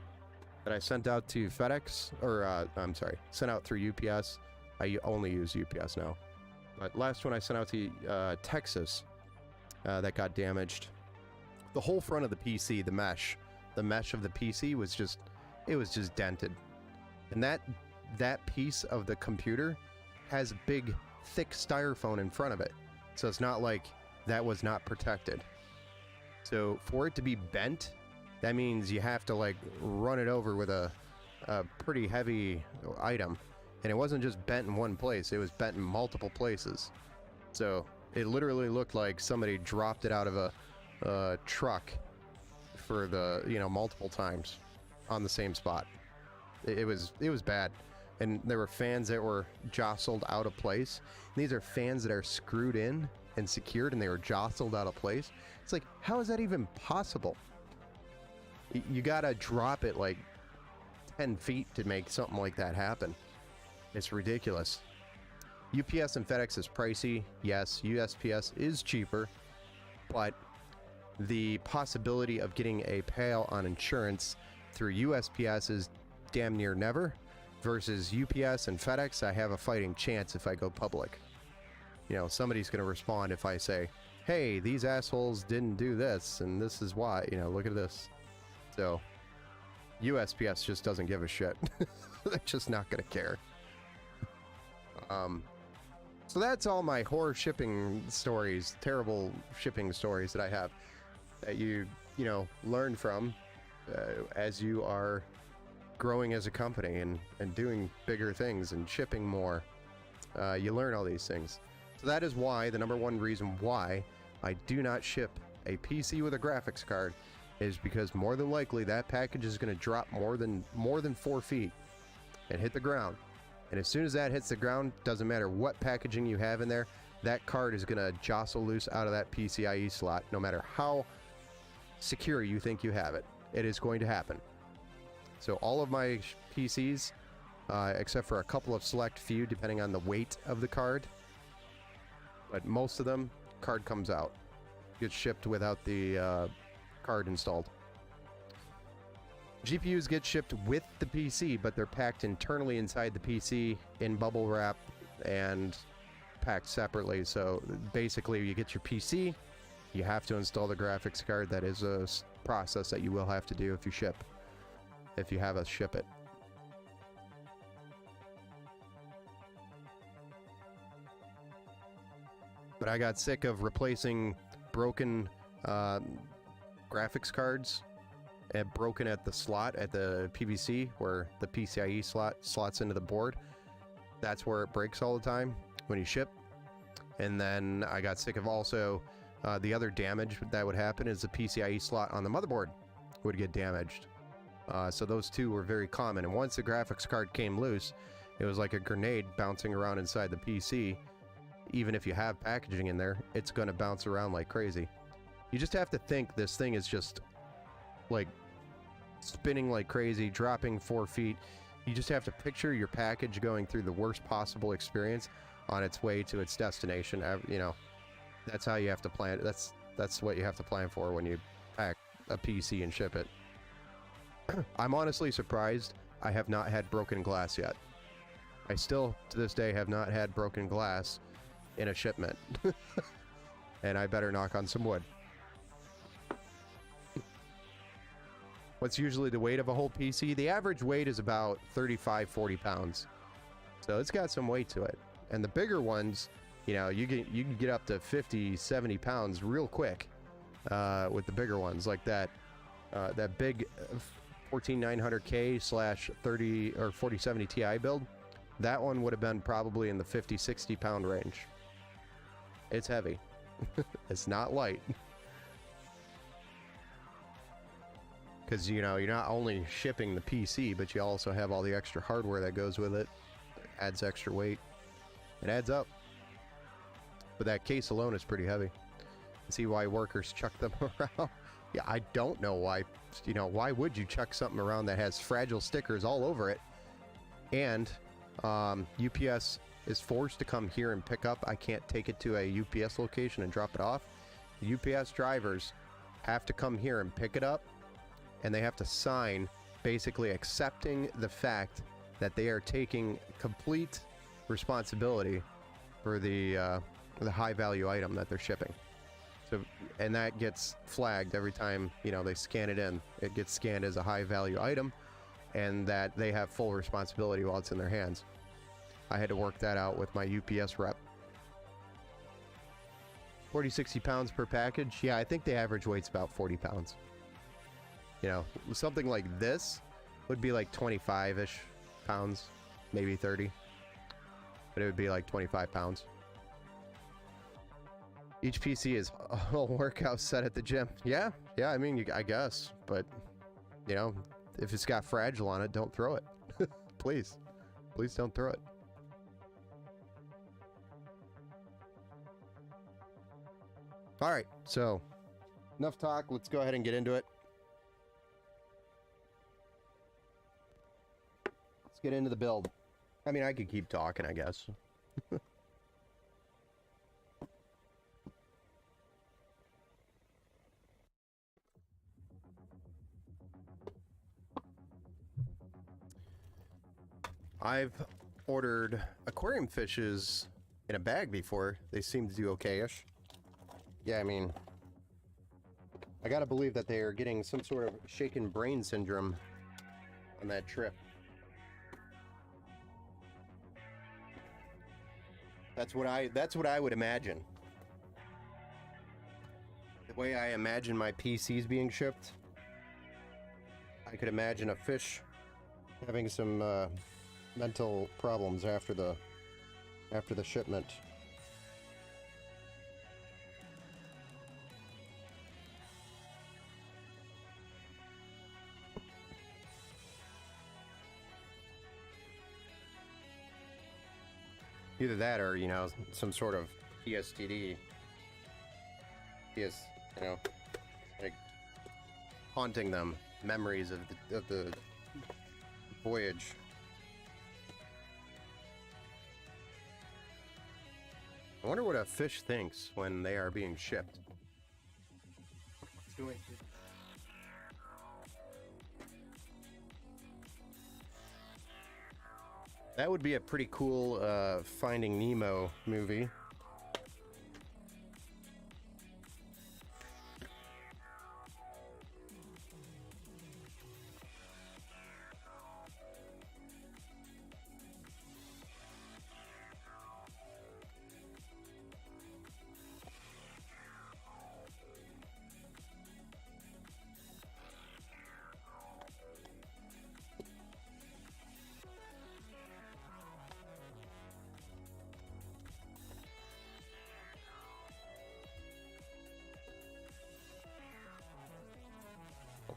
that I sent out to FedEx, or I'm sorry, sent out through UPS. I only use UPS now. But last one I sent out to Texas that got damaged. The whole front of the PC, the mesh of the PC was just dented. And that piece of the computer has big, thick styrofoam in front of it. So it's not like that was not protected. So for it to be bent, that means you have to like run it over with a pretty heavy item. And it wasn't just bent in one place, it was bent in multiple places. So it literally looked like somebody dropped it out of a truck for the, multiple times on the same spot. It was bad. And there were fans that were jostled out of place. And these are fans that are screwed in and secured, and they were jostled out of place. It's like, how is that even possible? You gotta drop it like 10 feet to make something like that happen. It's ridiculous. UPS and FedEx is pricey. Yes, USPS is cheaper, but the possibility of getting a payout on insurance through USPS is damn near never. Versus UPS and FedEx, I have a fighting chance if I go public. Somebody's going to respond if I say, hey, these assholes didn't do this, and this is why, look at this. So, USPS just doesn't give a shit. They're just not going to care. So that's all my horror shipping stories, terrible shipping stories that I have, that you learn from as you are growing as a company and doing bigger things and shipping more. You learn all these things. So that is why, the number one reason why I do not ship a PC with a graphics card is because more than likely that package is going to drop more than 4 feet and hit the ground. And as soon as that hits the ground, doesn't matter what packaging you have in there, that card is going to jostle loose out of that PCIe slot, no matter how secure you think you have it. It is going to happen. So all of my PCs, except for a couple of select few, depending on the weight of the card, but most of them, card comes out. Gets shipped without the card installed. GPUs get shipped with the PC, but they're packed internally inside the PC in bubble wrap and packed separately. So basically, you get your PC, you have to install the graphics card. That is a process that you will have to do if you ship. If you have us ship it. But I got sick of replacing broken graphics cards and broken at the slot at the PVC where the PCIe slots into the board. That's where it breaks all the time when you ship. And then I got sick of also the other damage that would happen is the PCIe slot on the motherboard would get damaged. So those two were very common, and once the graphics card came loose, it was like a grenade bouncing around inside the PC. Even if you have packaging in there, it's going to bounce around like crazy. You just have to think this thing is just like spinning like crazy, dropping 4 feet. You just have to picture your package going through the worst possible experience on its way to its destination. That's how you have to plan. That's what you have to plan for when you pack a PC and ship it. I'm honestly surprised I have not had broken glass yet. I still, to this day, have not had broken glass in a shipment. And I better knock on some wood. What's usually the weight of a whole PC? The average weight is about 35-40 pounds. So it's got some weight to it. And the bigger ones, you can get up to 50-70 pounds real quick with the bigger ones, like that big 14900K / 30 or 4070 Ti build. That one would have been probably in the 50-60 pound range. It's heavy. It's not light. Because you're not only shipping the PC, but you also have all the extra hardware that goes with it. It adds extra weight. It adds up. but that case alone is pretty heavy. See why workers chuck them around? Yeah, I don't know why. You know, why would you chuck something around that has fragile stickers all over it? And UPS is forced to come here and pick up. I can't take it to a UPS location and drop it off. The UPS drivers have to come here and pick it up, and they have to sign basically accepting the fact that they are taking complete responsibility for the high value item that they're shipping. So, and that gets flagged every time, you know, they scan it in. It gets scanned as a high value item, and that they have full responsibility while it's in their hands. I had to work that out with my UPS rep. 40, 60 pounds per package. Yeah, I think the average weight's about 40 pounds. You know, something like this would be like 25-ish pounds, maybe 30. But it would be like 25 pounds. Each PC is a whole workout set at the gym. Yeah, I mean, I guess. But, you know, if it's got fragile on it, don't throw it. Please. Please don't throw it. All right, so enough talk. Let's go ahead and get into it. Let's get into the build. I mean, I could keep talking, I guess. I've ordered aquarium fishes in a bag before. They seem to do okay-ish. Yeah, I mean, I gotta believe that they are getting some sort of shaken brain syndrome on that trip. That's what I would imagine. The way I imagine my PCs being shipped, I could imagine a fish having some mental problems after the shipment. Either that or, you know, some sort of PSTD. You know, like haunting them, memories of the voyage. I wonder what a fish thinks when they are being shipped. That would be a pretty cool Finding Nemo movie.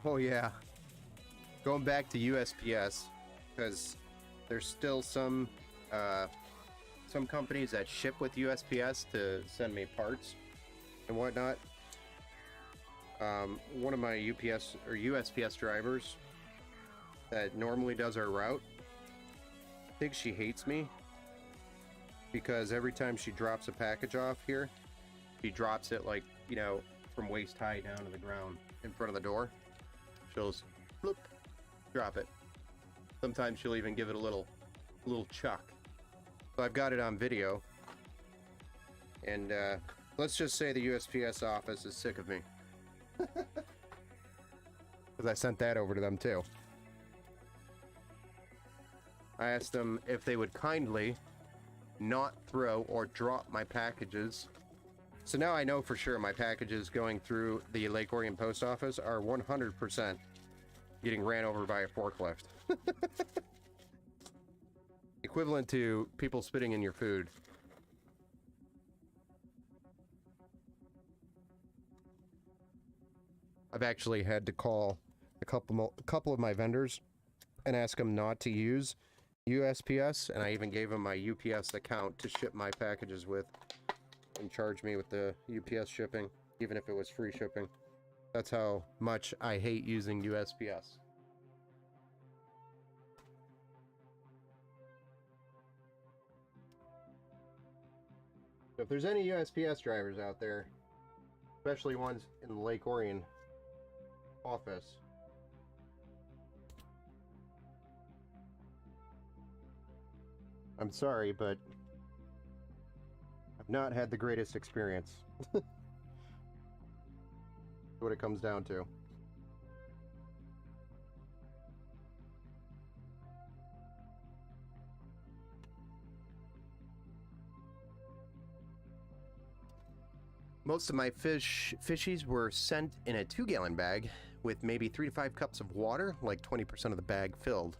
Oh yeah, going back to USPS, because there's still some companies that ship with USPS to send me parts and whatnot. One of my UPS or USPS drivers that normally does our route, I think she hates me because every time she drops a package off here, she drops it like, you know, from waist high down to the ground in front of the door. She'll just bloop, drop it. Sometimes she'll even give it a little chuck. So I've got it on video. And let's just say the USPS office is sick of me. Because I sent that over to them too. I asked them if they would kindly not throw or drop my packages. So now I know for sure my packages going through the Lake Orion post office are 100% getting ran over by a forklift. Equivalent to people spitting in your food. I've actually had to call a couple of my vendors and ask them not to use USPS, and I even gave them my UPS account to ship my packages with. and charge me with the UPS shipping, even if it was free shipping. That's how much I hate using USPS. So if there's any USPS drivers out there, especially ones in the Lake Orion office, I'm sorry, but I've not had the greatest experience. What it comes down to. Most of my fishies were sent in a 2-gallon bag with maybe 3 to 5 cups of water, like 20% of the bag filled.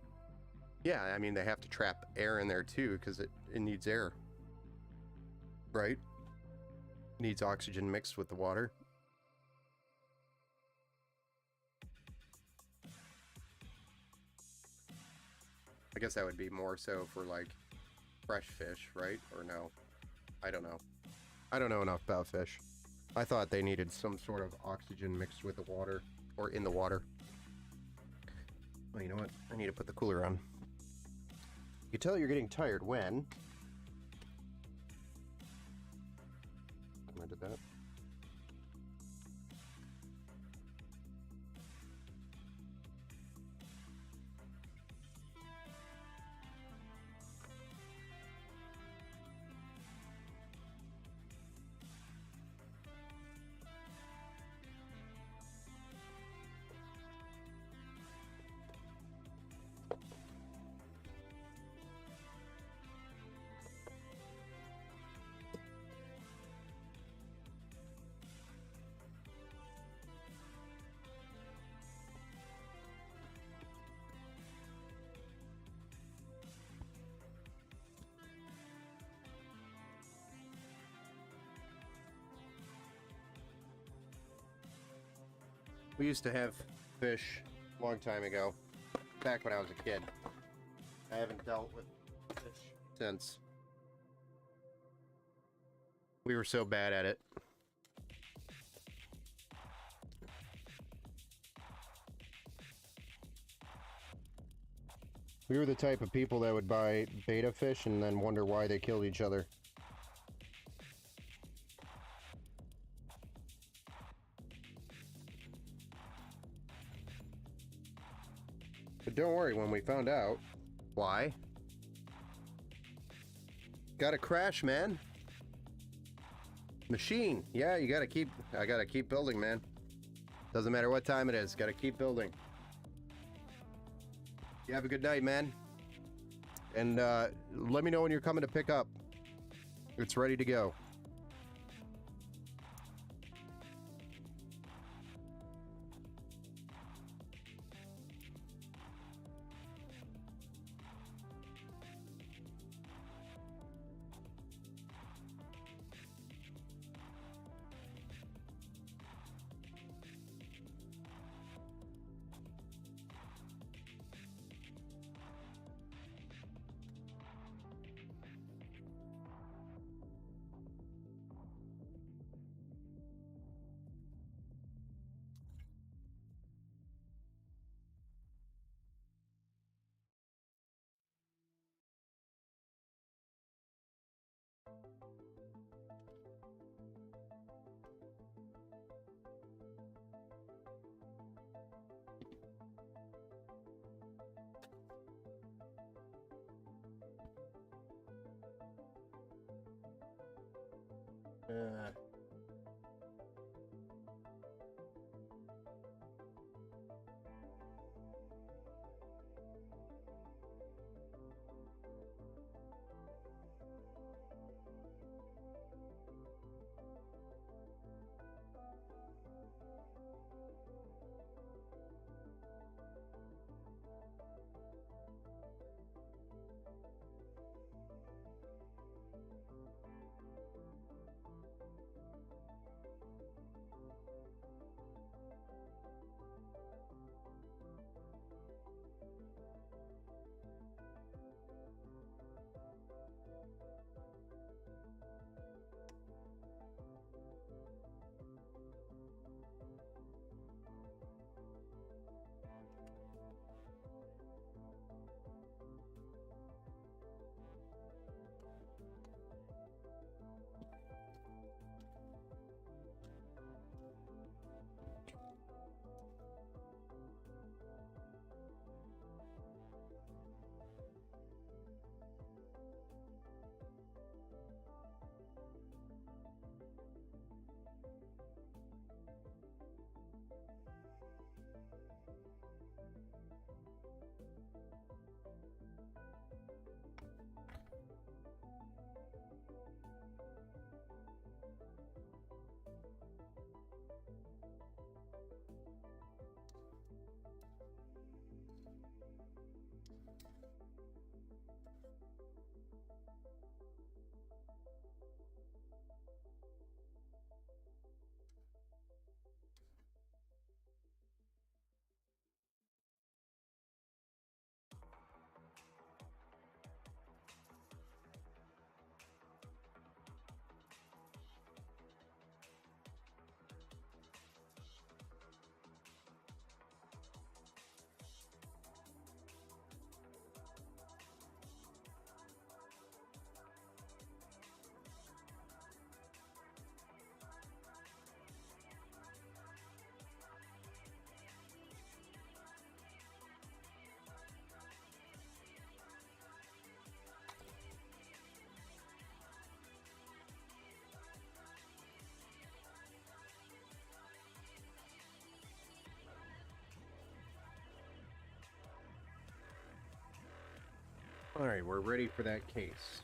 Yeah, I mean, they have to trap air in there too, because it needs air. Right? It needs oxygen mixed with the water. I guess that would be more so for like fresh fish, right? Or no? I don't know. I don't know enough about fish. I thought they needed some sort of oxygen mixed with the water, or in the water. Well, you know what? I need to put the cooler on. You can tell you're getting tired when... I did that. We used to have fish a long time ago, back when I was a kid. I haven't dealt with fish since. We were so bad at it. We were the type of people that would buy betta fish and then wonder why they killed each other. But don't worry, when we found out why, gotta crash, man. Machine. Yeah, I gotta keep building, man. Doesn't matter what time it is, gotta keep building. You have a good night, man. And let me know when you're coming to pick up. It's ready to go. All right, we're ready for that case.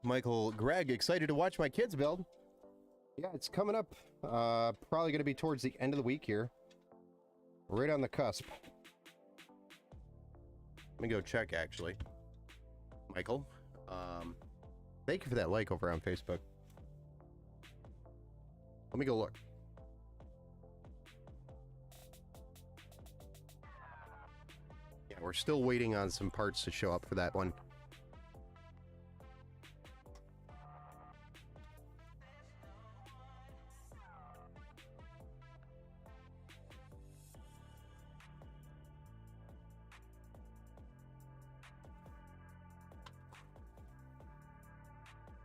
Michael Greg, excited to watch my kids build. Yeah, it's coming up. Probably going to be towards the end of the week here. Right on the cusp. Let me go check, actually. Michael, thank you for that like over on Facebook. Let me go look. Yeah, we're still waiting on some parts to show up for that one.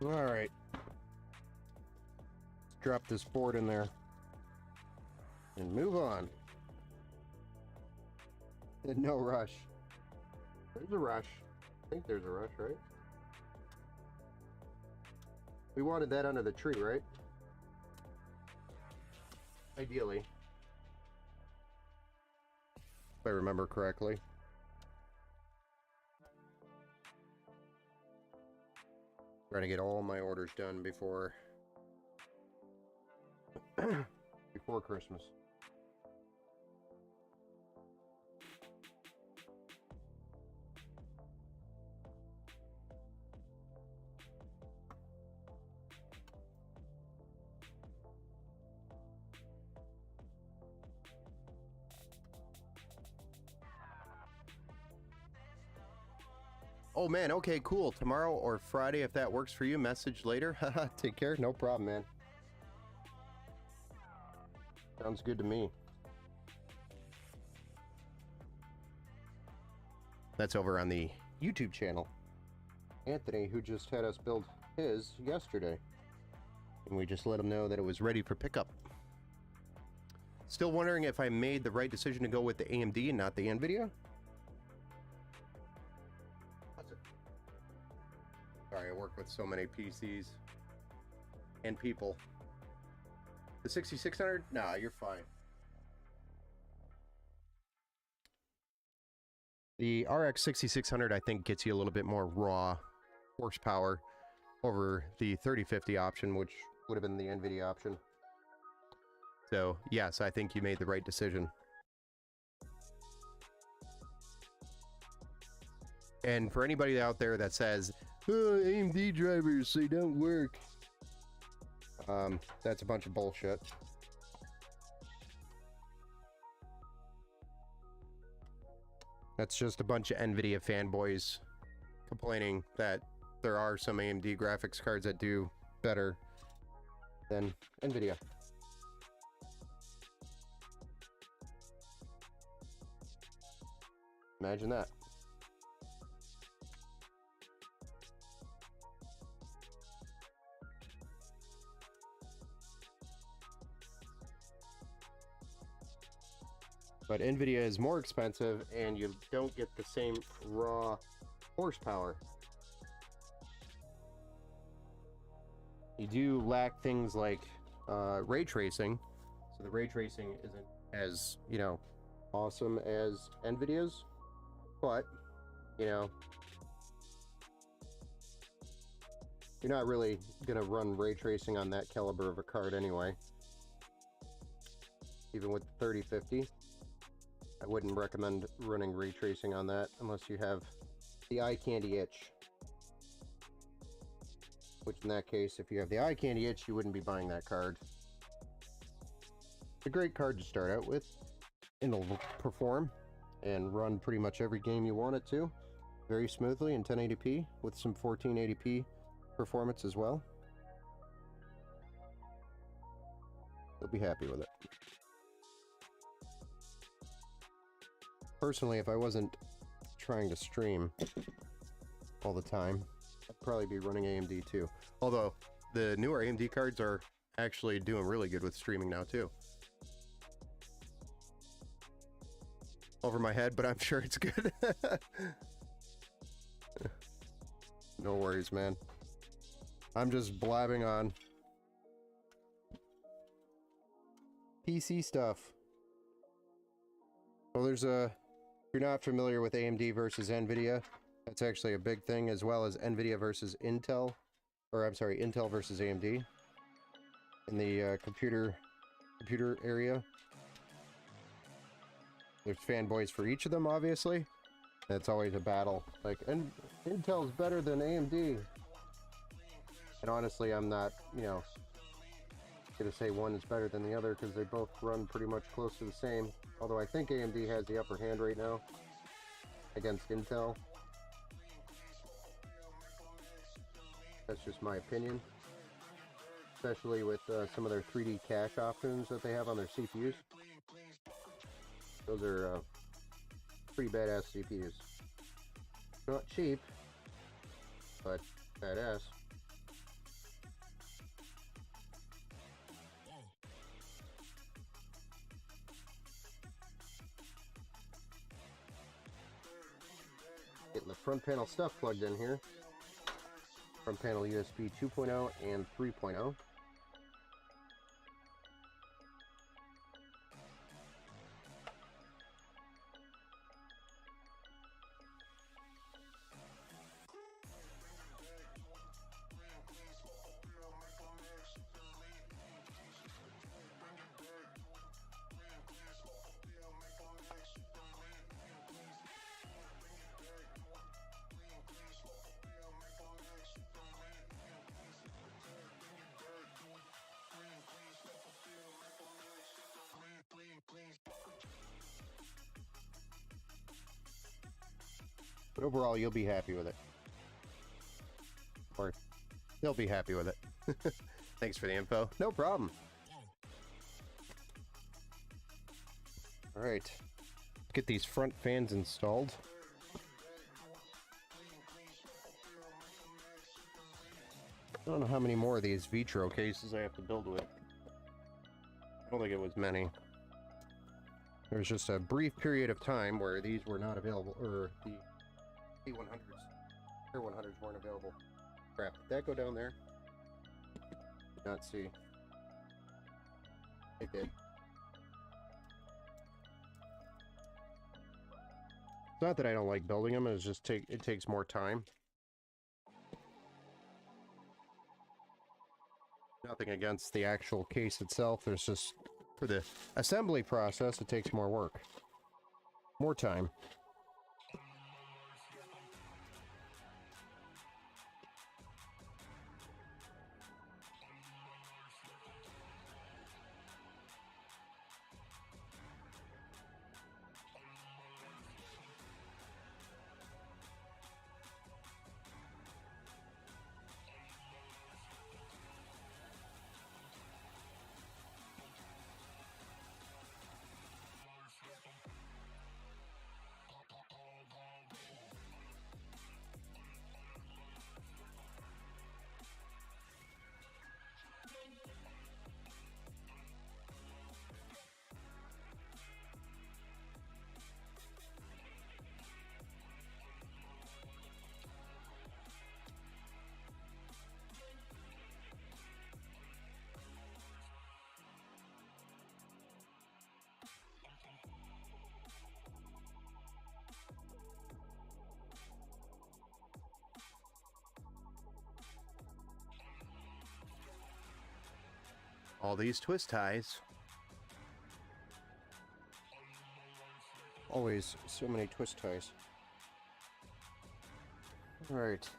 All right. Let's drop this board in there and move on. No rush. There's a rush. I think there's a rush, right? We wanted that under the tree, right? Ideally. If I remember correctly. Trying to get all my orders done before before Christmas. Oh man, okay, cool. Tomorrow or Friday, if that works for you, message later. Haha, take care. No problem, man. Sounds good to me. That's over on the YouTube channel. Anthony, who just had us build his yesterday. And we just let him know that it was ready for pickup. Still wondering if I made the right decision to go with the AMD and not the NVIDIA? Sorry, I work with so many PCs and people. The 6600? Nah, you're fine. The RX 6600, I think, gets you a little bit more raw horsepower over the 3050 option, which would have been the NVIDIA option. So, yes, I think you made the right decision. And for anybody out there that says, oh, AMD drivers, they don't work, that's a bunch of bullshit. That's just a bunch of NVIDIA fanboys complaining that there are some AMD graphics cards that do better than NVIDIA. Imagine that. But NVIDIA is more expensive and you don't get the same raw horsepower. You do lack things like ray tracing. So the ray tracing isn't as, you know, awesome as NVIDIA's. But, you know, you're not really going to run ray tracing on that caliber of a card anyway. Even with the 3050. I wouldn't recommend running ray tracing on that unless you have the eye candy itch. Which in that case, if you have the eye candy itch, you wouldn't be buying that card. It's a great card to start out with, and it'll perform and run pretty much every game you want it to very smoothly in 1080p with some 1480p performance as well. You'll be happy with it. Personally, if I wasn't trying to stream all the time, I'd probably be running AMD too. Although, the newer AMD cards are actually doing really good with streaming now too. Over my head, but I'm sure it's good. No worries, man. I'm just blabbing on. PC stuff. Well, there's a... If you're not familiar with AMD versus NVIDIA, that's actually a big thing, as well as NVIDIA versus Intel, or I'm sorry, Intel versus AMD in the computer area. There's fanboys for each of them, obviously. It's always a battle. Like, Intel's better than AMD. And honestly, I'm not, you know, gonna say one is better than the other because they both run pretty much close to the same. Although I think AMD has the upper hand right now against Intel. That's just my opinion. Especially with some of their 3D cache options that they have on their CPUs. Those are pretty badass CPUs. Not cheap, but badass. Getting the front panel stuff plugged in here. Front panel USB 2.0 and 3.0. But overall, you'll be happy with it. Or they'll be happy with it. Thanks for the info. No problem. Alright. Let's get these front fans installed. I don't know how many more of these Vitro cases I have to build with. I don't think it was many. There was just a brief period of time where these were not available, or the T100s, Air 100s weren't available. Crap, did that go down there? Did not see. It did. It's not that I don't like building them, it's just it takes more time. Nothing against the actual case itself, there's just, for the assembly process, it takes more work. More time. all these twist ties. Always so many twist ties. All right.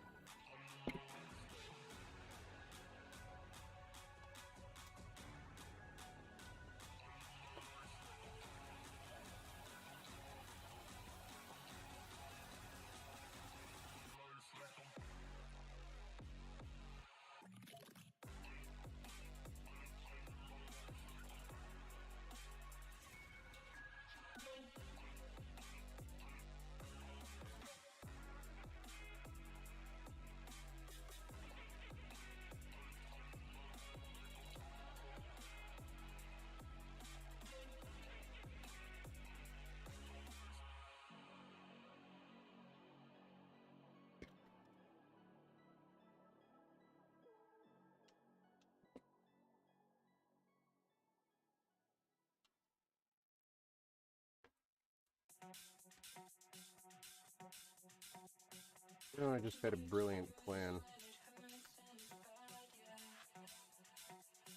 I just had a brilliant plan.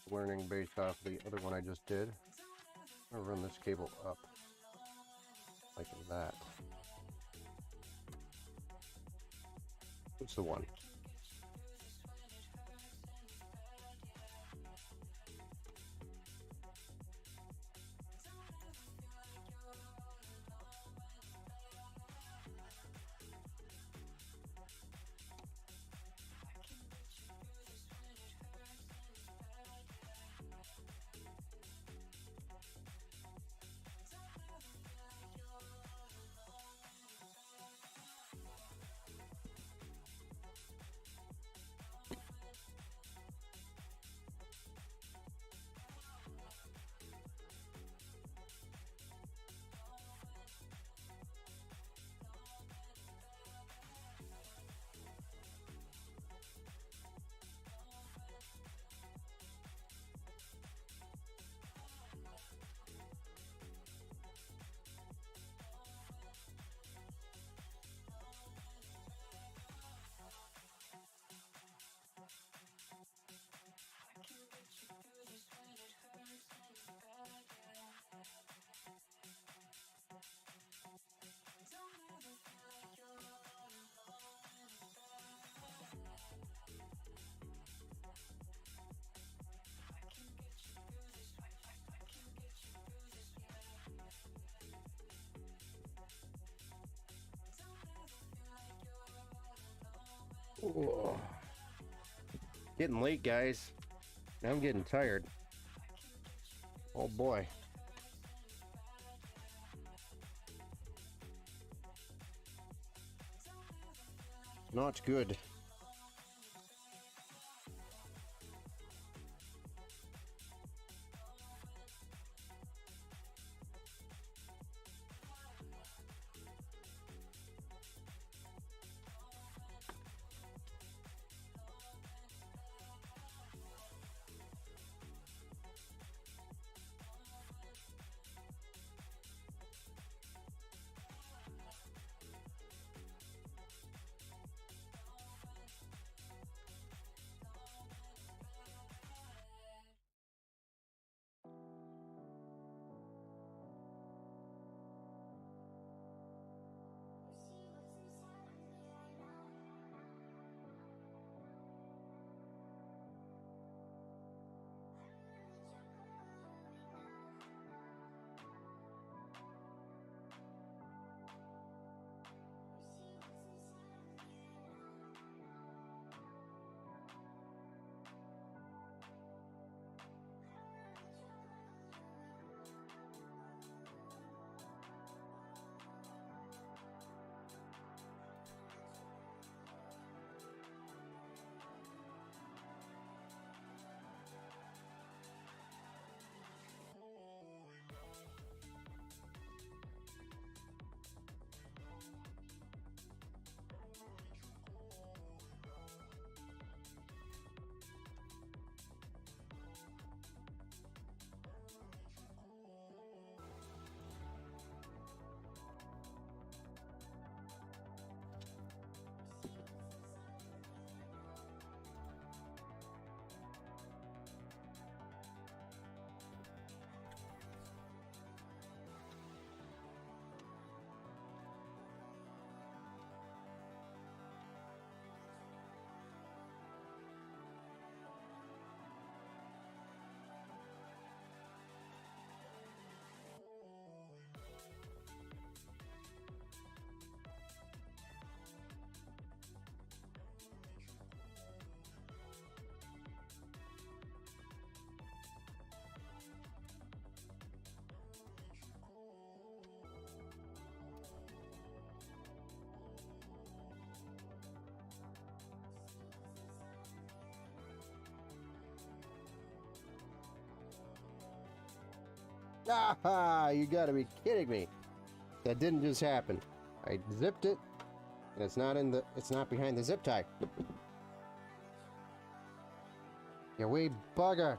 Learning based off the other one I just did. I'm gonna run this cable up like that. What's the one? Whoa. Getting late, guys. I'm getting tired. Oh boy. Not good. Ah, you gotta be kidding me. That didn't just happen. I zipped it, and it's not behind the zip tie. You wee bugger.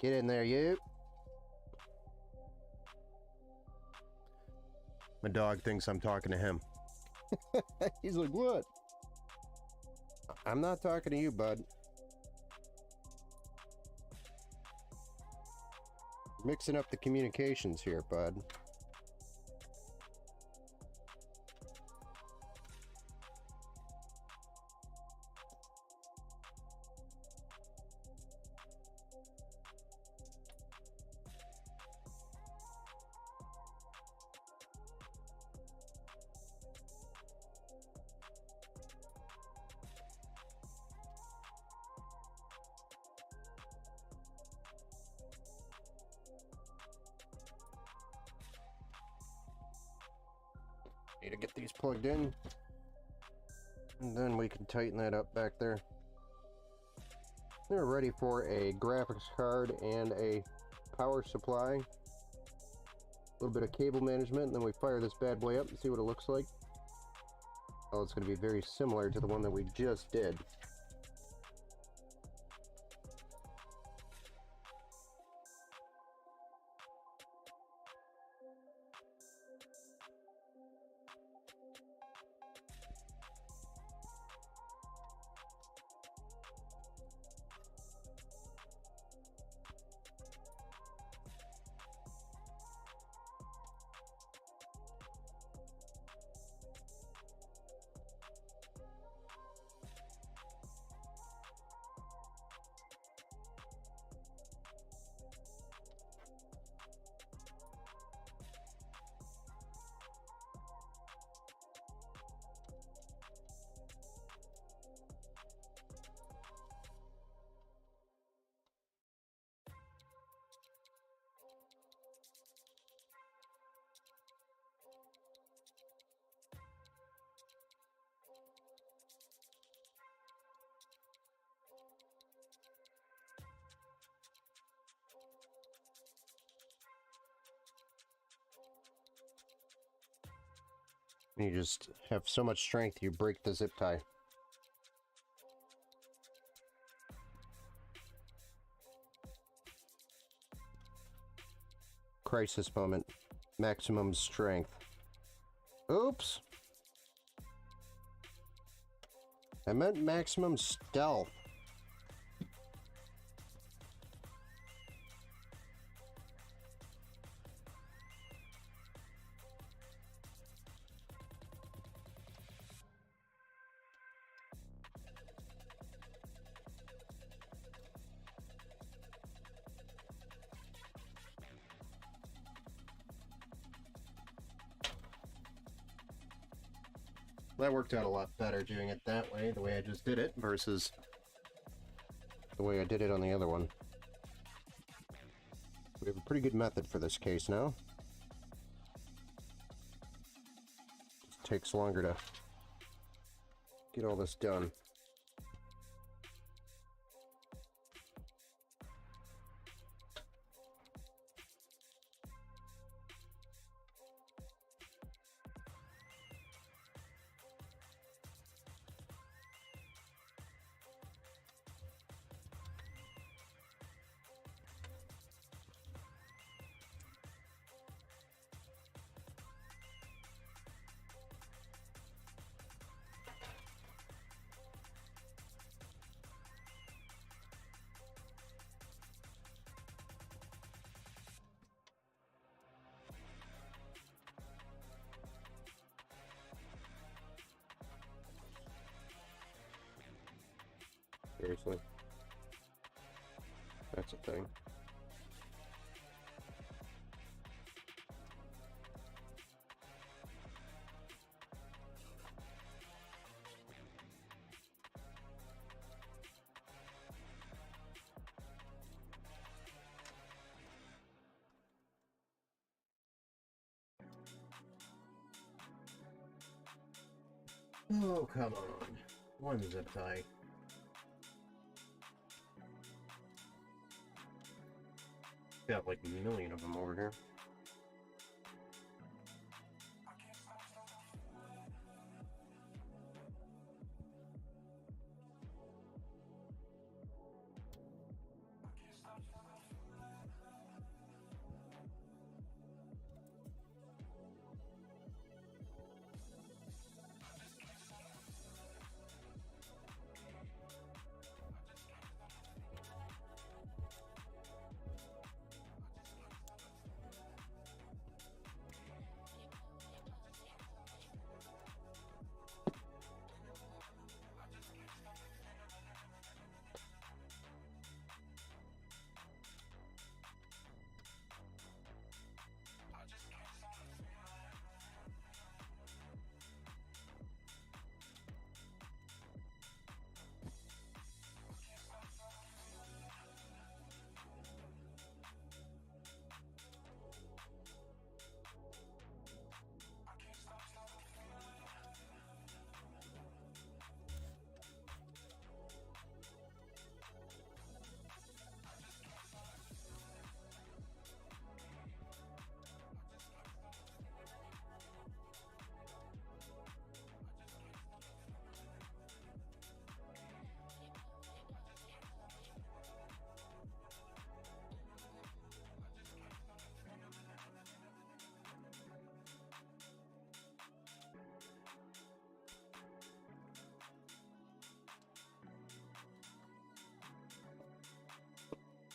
Get in there, you. My dog thinks I'm talking to him. He's like, what? I'm not talking to you, bud. Mixing up the communications here, bud. Need to get these plugged in, and then we can tighten that up back there. They're ready for a graphics card and a power supply. A little bit of cable management, and then we fire this bad boy up and see what it looks like. Oh, it's going to be very similar to the one that we just did. You just have so much strength, you break the zip tie. Crisis moment. Maximum strength. Oops! I meant maximum stealth. That worked out a lot better doing it that way, the way I just did it, versus the way I did it on the other one. We have a pretty good method for this case now. Just takes longer to get all this done. Seriously. That's a thing. Oh, come on. One zip tie. Got like a million of them over here.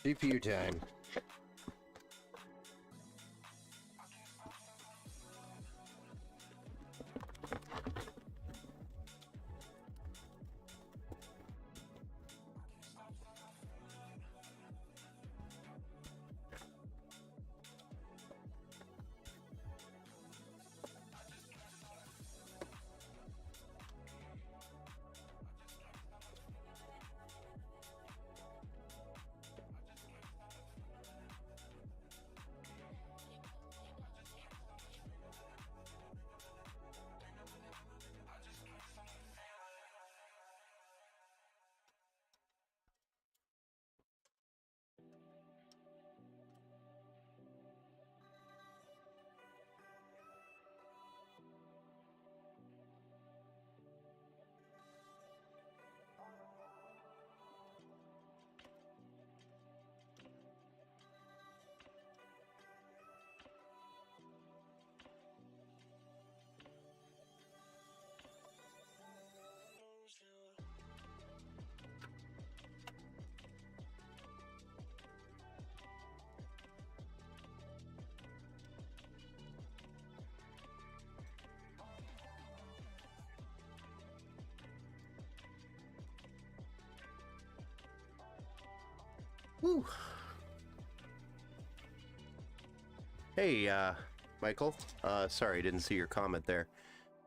CPU time. Woo. Hey, Michael. Sorry, I didn't see your comment there.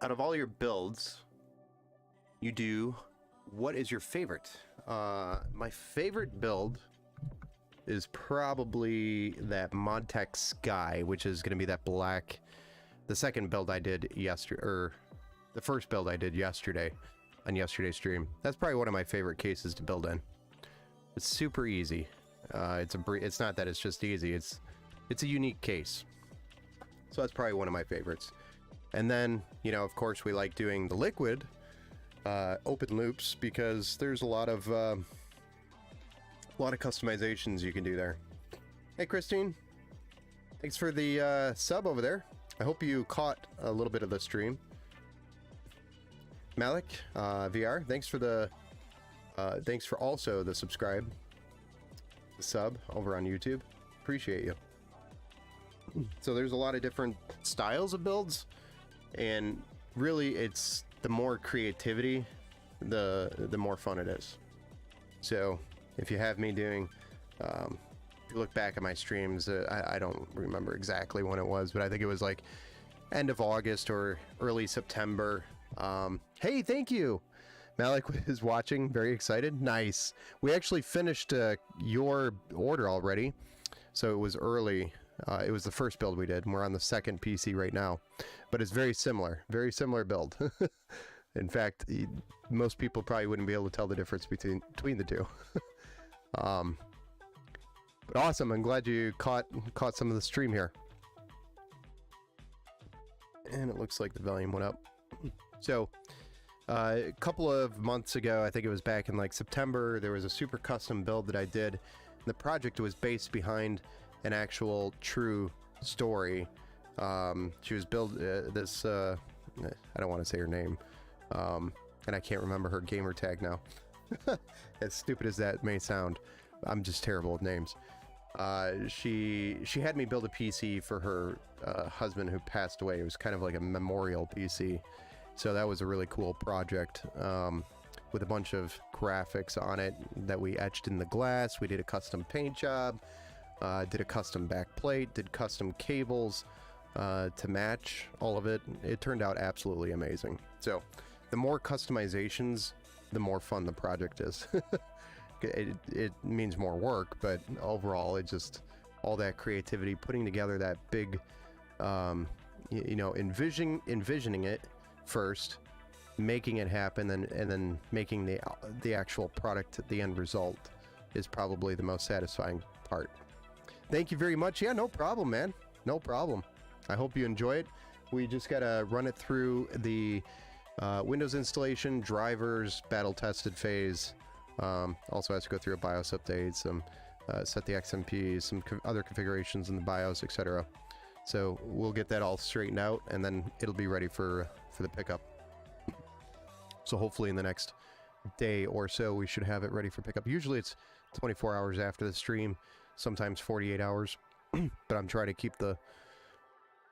Out of all your builds you do, what is your favorite? My favorite build is probably that ModTech Sky, which is going to be that black. The second build I did yesterday, or the first build I did yesterday on yesterday's stream. That's probably one of my favorite cases to build in. It's super easy. It's not that it's just easy. It's a unique case. So that's probably one of my favorites. And then, you know, of course, we like doing the liquid open loops because there's a lot of customizations you can do there. Hey, Christine. Thanks for the sub over there. I hope you caught a little bit of the stream. Malik, VR, thanks for also the subscribe, the sub over on YouTube. Appreciate you. So there's a lot of different styles of builds, and really it's the more creativity, the more fun it is. So if you have me doing, if you look back at my streams, I don't remember exactly when it was, but I think it was like end of August or early September. Hey, thank you. Malik is watching, very excited. Nice. We actually finished your order already, so it was early. It was the first build we did, and we're on the second PC right now, but it's very similar build. In fact, most people probably wouldn't be able to tell the difference between the two. But awesome! I'm glad you caught some of the stream here. And it looks like the volume went up. So, a couple of months ago, I think it was back in like September, there was a super custom build that I did. The project was based behind an actual true story. She was built this. I don't want to say her name, and I can't remember her gamer tag now. As stupid as that may sound, I'm just terrible with names. She had me build a PC for her husband who passed away. It was kind of like a memorial PC, so that was a really cool project with a bunch of graphics on it that we etched in the glass. We did a custom paint job, did a custom back plate, did custom cables to match all of it. It turned out absolutely amazing. So the more customizations, the more fun the project is. It means more work, but overall, it just all that creativity, putting together that big, envisioning it first, making it happen, and then making the actual product, the end result, is probably the most satisfying part. Thank you very much. Yeah, no problem, man. No problem. I hope you enjoy it. We just gotta run it through the Windows installation, drivers, battle tested phase. Also has to go through a BIOS update, some set the XMP, some other configurations in the BIOS, etc. So we'll get that all straightened out, and then it'll be ready for the pickup. So hopefully in the next day or so, we should have it ready for pickup. Usually it's 24 hours after the stream, sometimes 48 hours, but I'm trying to keep the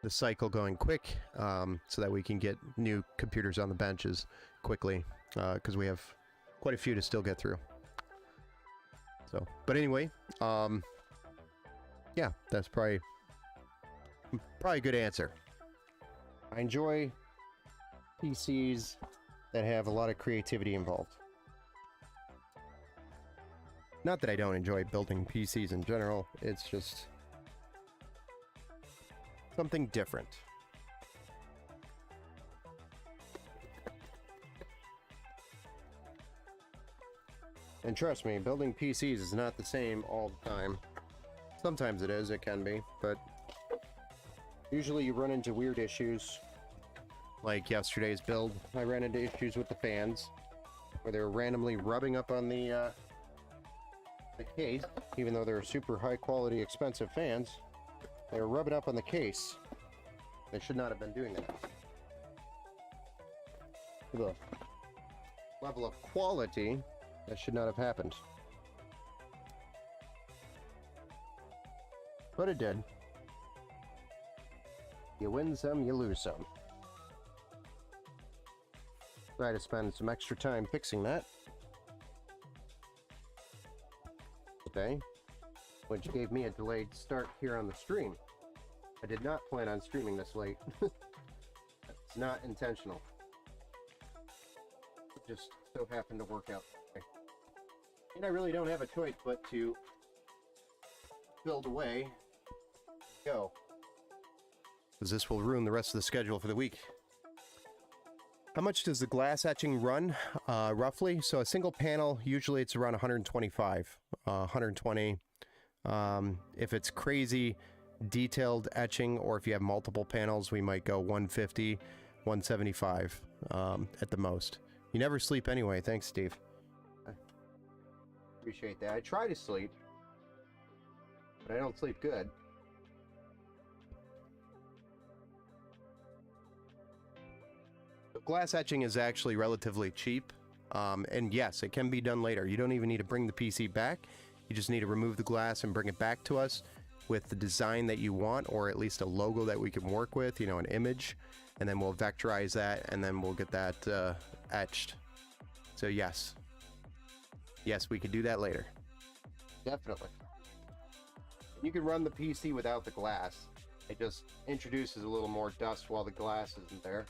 cycle going quick, so that we can get new computers on the benches quickly, because we have quite a few to still get through. So, but anyway, yeah, that's probably a good answer. I enjoy PCs that have a lot of creativity involved. Not that I don't enjoy building PCs in general, it's just something different. And trust me, building PCs is not the same all the time. Sometimes it is, it can be, but usually you run into weird issues. Like yesterday's build, I ran into issues with the fans, where they were randomly rubbing up on the case, even though they're super high quality, expensive fans. They were rubbing up on the case. They should not have been doing that. The level of quality, that should not have happened. But it did. You win some, you lose some. Try to spend some extra time fixing that today, which gave me a delayed start here on the stream. I did not plan on streaming this late. It's not intentional. It just so happened to work out. And I really don't have a choice but to build away. Go. Because this will ruin the rest of the schedule for the week. How much does the glass etching run, roughly? So a single panel, usually it's around 125, 120. If it's crazy detailed etching, or if you have multiple panels, we might go 150, 175 at the most. You never sleep anyway. Thanks, Steve. I appreciate that. I try to sleep, but I don't sleep good. Glass etching is actually relatively cheap, and yes, it can be done later. You don't even need to bring the PC back. You just need to remove the glass and bring it back to us with the design that you want, or at least a logo that we can work with, you know, an image, and then we'll vectorize that, and then we'll get that etched. So yes, we could do that later. Definitely. You can run the PC without the glass. It just introduces a little more dust while the glass isn't there.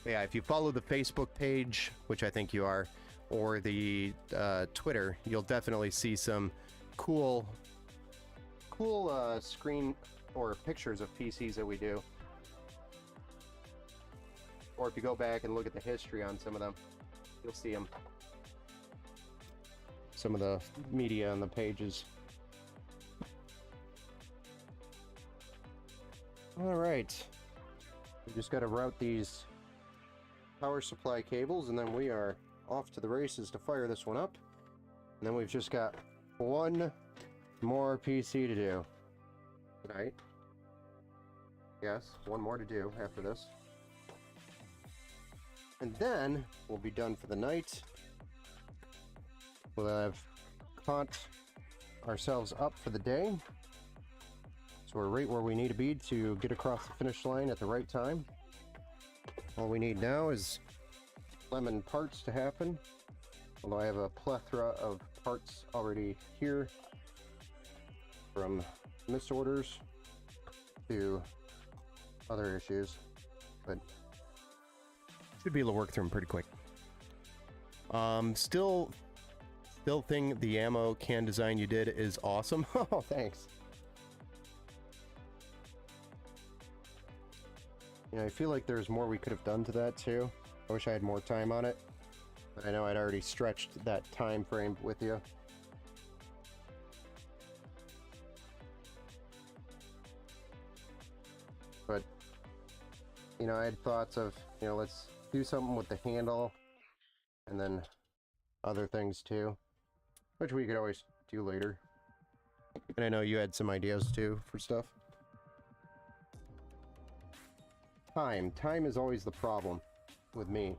Yeah, if you follow the Facebook page, which I think you are, or the Twitter, you'll definitely see some cool screen or pictures of PCs that we do. Or if you go back and look at the history on some of them, you'll see them. Some of the media on the pages. All right. We just got to route these power supply cables, and then we are off to the races to fire this one up. And then we've just got one more PC to do tonight. Yes, one more to do after this. And then we'll be done for the night. We'll have caught ourselves up for the day. So we're right where we need to be to get across the finish line at the right time. All we need now is lemon parts to happen. Although I have a plethora of parts already here, from misorders to other issues, but should be able to work through them pretty quick. Still think the ammo can design you did is awesome. Oh, thanks. You know, I feel like there's more we could have done to that too. I wish I had more time on it, but I know I'd already stretched that time frame with you. But, you know, I had thoughts of, you know, let's do something with the handle and then other things too, which we could always do later. And I know you had some ideas too for stuff. Time is always the problem with me.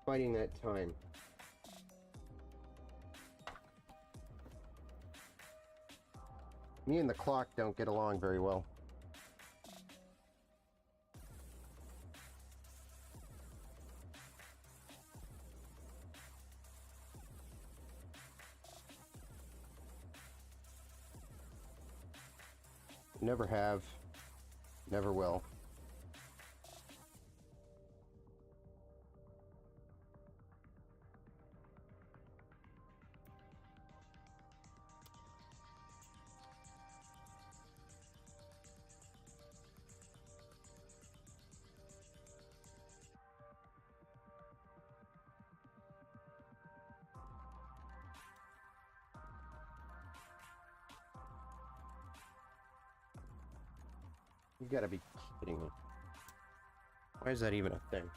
Finding that time. Me and the clock don't get along very well. Never have, never will. You gotta be kidding me. Why is that even a thing?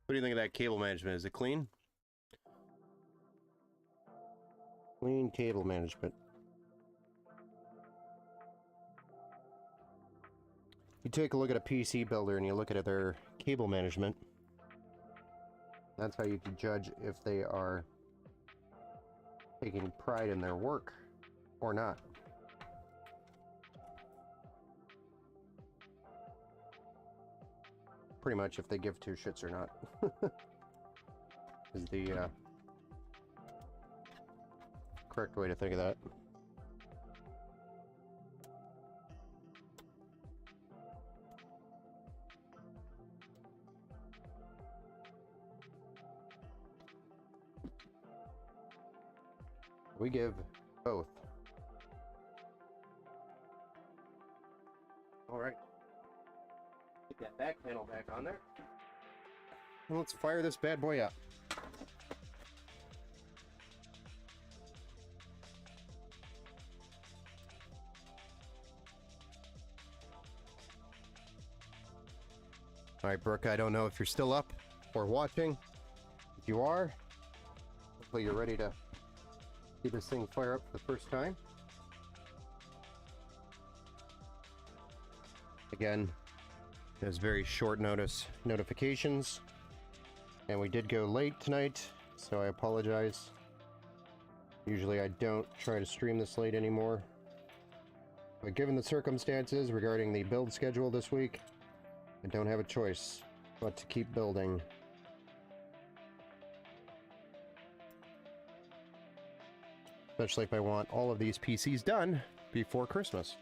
What do you think of that cable management? Is it clean? Clean cable management. You take a look at a PC builder and you look at their cable management. That's how you can judge if they are taking pride in their work or not. Pretty much if they give two shits or not. Is the correct way to think of that. We give both. All right. Get that back panel back on there. And let's fire this bad boy up. All right, Brooke, I don't know if you're still up or watching. If you are, hopefully you're ready to see this thing fire up for the first time. Again, there's very short notice notifications, and we did go late tonight, so I apologize. Usually I don't try to stream this late anymore, but given the circumstances regarding the build schedule this week, I don't have a choice but to keep building. Especially if I want all of these PCs done before Christmas.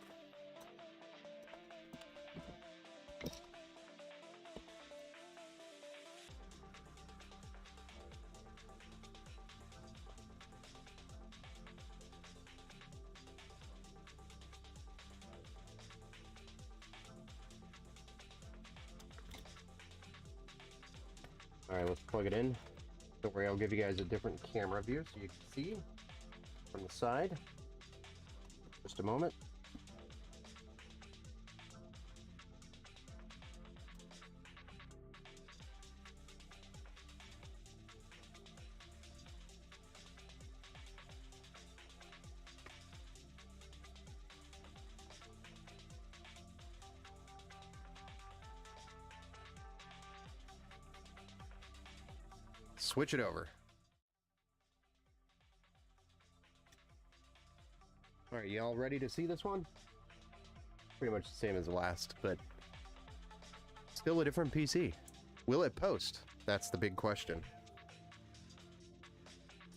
Alright, let's plug it in. Don't worry, I'll give you guys a different camera view so you can see from the side. Just a moment. Switch it over. All right, y'all ready to see this one? Pretty much the same as the last, but still a different PC. Will it post? That's the big question.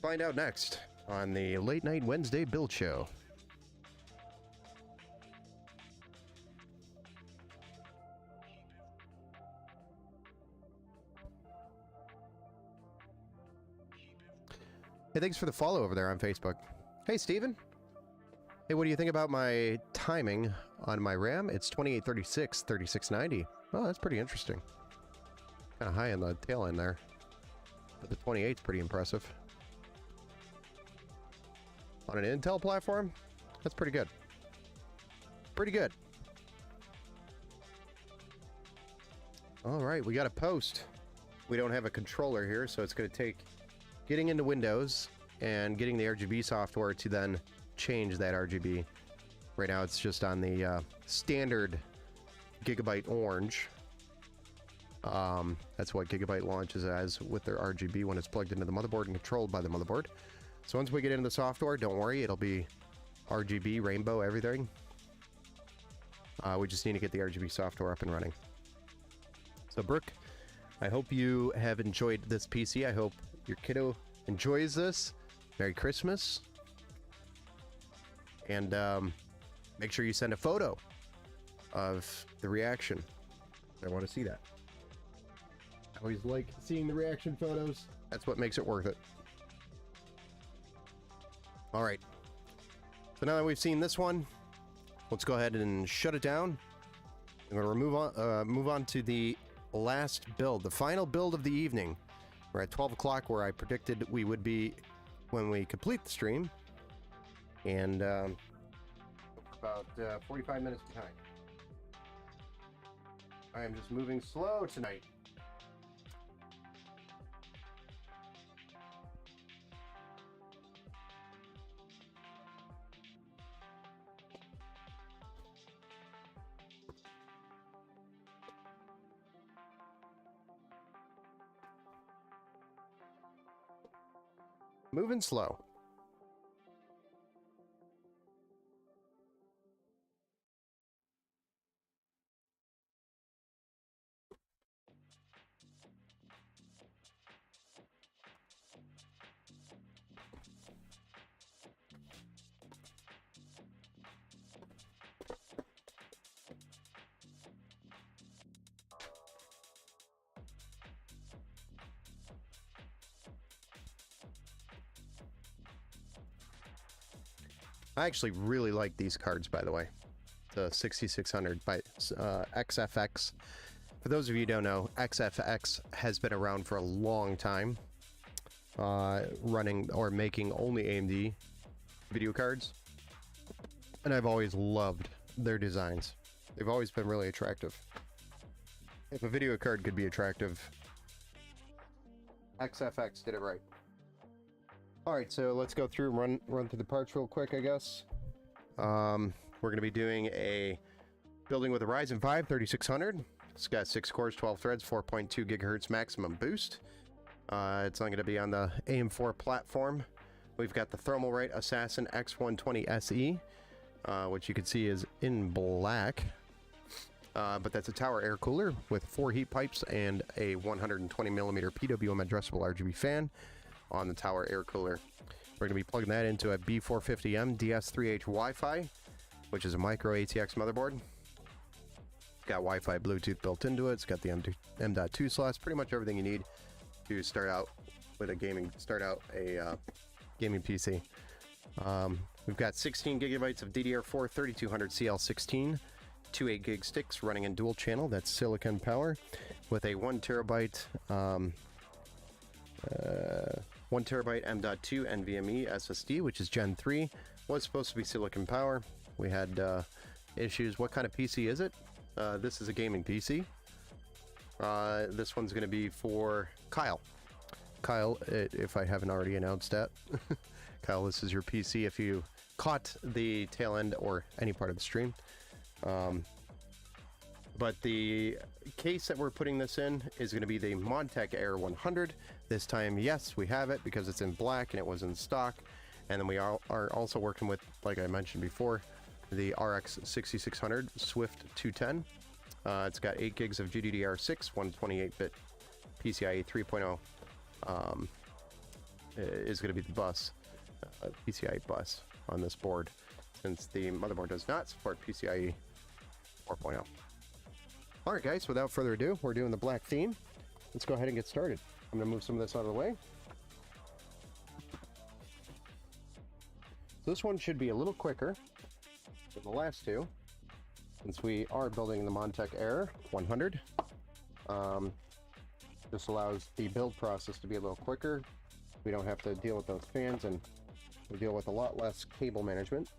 Find out next on the Late Night Wednesday Build Show. Hey, thanks for the follow over there on Facebook. Hey, Steven. Hey, what do you think about my timing on my RAM? It's 2836, 3690. Oh, that's pretty interesting. Kind of high in the tail end there. But the 28's pretty impressive. On an Intel platform, that's pretty good. Pretty good. All right, we got a post. We don't have a controller here, so it's going to take getting into Windows and getting the RGB software to then change that RGB. Right now it's just on the standard Gigabyte Orange. That's what Gigabyte launches as with their RGB when it's plugged into the motherboard and controlled by the motherboard. So once we get into the software, don't worry, it'll be RGB, rainbow, everything. We just need to get the RGB software up and running. So Brooke, I hope you have enjoyed this PC. I hope your kiddo enjoys this. Merry Christmas. And make sure you send a photo of the reaction. I want to see that. I always like seeing the reaction photos. That's what makes it worth it. All right. So now that we've seen this one, let's go ahead and shut it down. I'm going to move on to the last build, the final build of the evening. We're at 12 o'clock where I predicted we would be when we complete the stream. And about 45 minutes behind. I am just moving slow tonight. moving slow. I actually really like these cards, by the way. The 6600 by XFX. For those of you who don't know, XFX has been around for a long time, running or making only AMD video cards. And I've always loved their designs. They've always been really attractive. If a video card could be attractive, XFX did it right. Alright, so let's go through and run through the parts real quick, I guess. We're going to be doing a building with a Ryzen 5 3600. It's got 6 cores, 12 threads, 4.2 gigahertz maximum boost. It's not going to be on the AM4 platform. We've got the Thermalright Assassin X120 SE, which you can see is in black. But that's a tower air cooler with 4 heat pipes and a 120mm PWM addressable RGB fan on the tower air cooler. We're going to be plugging that into a B450M DS3H Wi-Fi, which is a micro ATX motherboard. It's got Wi-Fi, Bluetooth built into it. It's got the M.2 slots, pretty much everything you need to start out with a gaming PC. We've got 16 gigabytes of DDR4 3200 CL16, 2 8 gig sticks running in dual channel. That's silicon power with a 1 terabyte 1 terabyte M.2 NVMe SSD, which is Gen 3. Was supposed to be silicon power. We had issues. What kind of PC is it? This is a gaming PC. This one's going to be for Kyle. Kyle, if I haven't already announced that. Kyle, this is your PC if you caught the tail end or any part of the stream. But the case that we're putting this in is going to be the Montech Air 100. This time, yes, we have it because it's in black and it was in stock. And then we are also working with, like I mentioned before, the RX 6600 Swift 210. It's got 8 gigs of GDDR6, 128-bit PCIe 3.0 is going to be the bus, PCIe bus on this board, since the motherboard does not support PCIe 4.0. Alright guys, without further ado, we're doing the black theme. Let's go ahead and get started. I'm going to move some of this out of the way. So this one should be a little quicker than the last two, since we are building the Montech Air 100. This allows the build process to be a little quicker. We don't have to deal with those fans, and we deal with a lot less cable management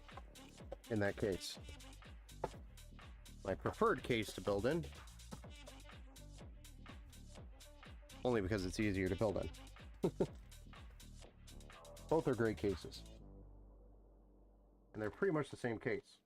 in that case. My preferred case to build in, only because it's easier to build in. Both are great cases, and they're pretty much the same case.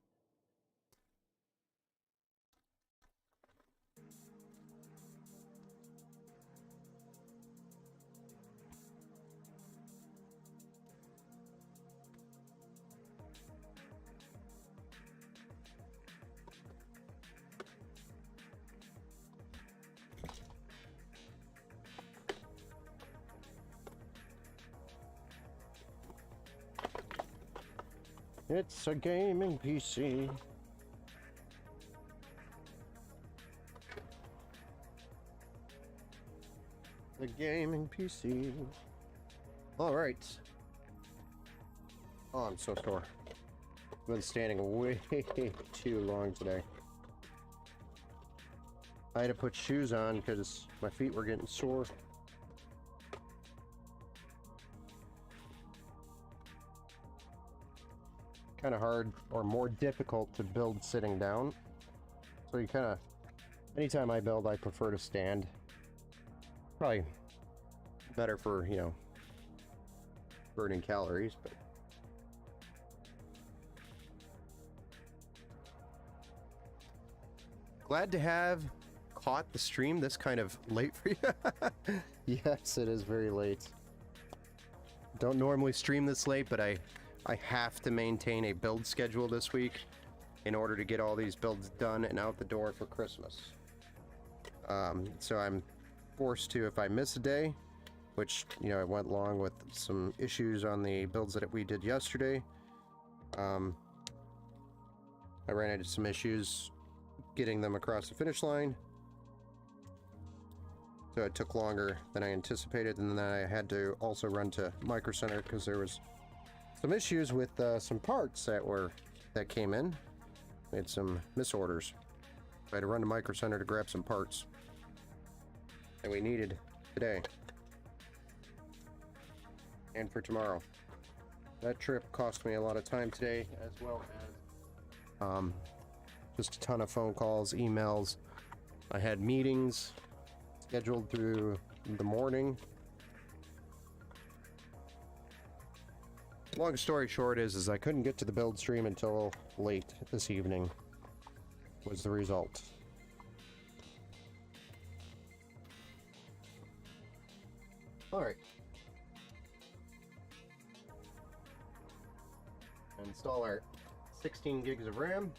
It's a gaming PC. The gaming PC. All right. Oh, I'm so sore. I've been standing way too long today. I had to put shoes on because my feet were getting sore. Kind of hard or more difficult to build sitting down, so you kind of, anytime I build, I prefer to stand. Probably better for, you know, burning calories, but glad to have caught the stream this kind of late for you. Yes, it is very late. don't normally stream this late, but I have to maintain a build schedule this week in order to get all these builds done and out the door for Christmas. So I'm forced to, if I miss a day, which, you know, it went along with some issues on the builds that we did yesterday. I ran into some issues getting them across the finish line. So it took longer than I anticipated, and then I had to also run to Micro Center because there was some issues with some parts that came in. We had some misorders. I had to run to Micro Center to grab some parts that we needed today and for tomorrow. That trip cost me a lot of time today, as well as just a ton of phone calls, emails. I had meetings scheduled through the morning. Long story short is I couldn't get to the build stream until late this evening was the result. All right. Install our 16 gigs of RAM.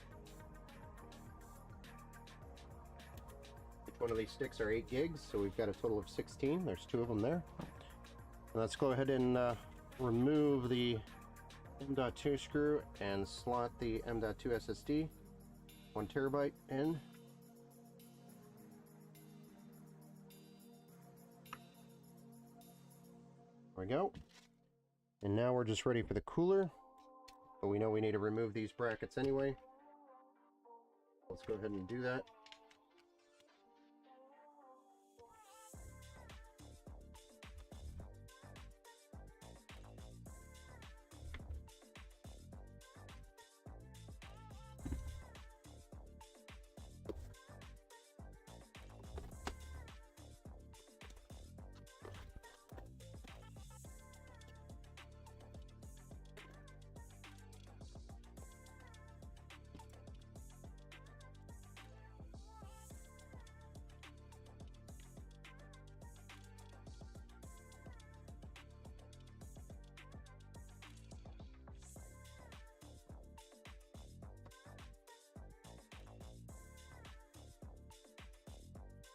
Each one of these sticks are 8 gigs, so we've got a total of 16. There's 2 of them there. Let's go ahead and remove the M.2 screw and slot the M.2 SSD 1 terabyte in. There we go. And now we're just ready for the cooler, but we know we need to remove these brackets anyway. Let's go ahead and do that.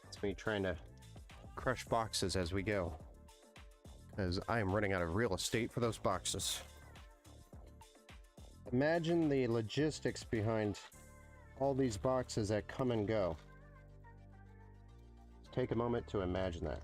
It's me trying to crush boxes as we go, because I am running out of real estate for those boxes. Imagine the logistics behind all these boxes that come and go. Just take a moment to imagine that.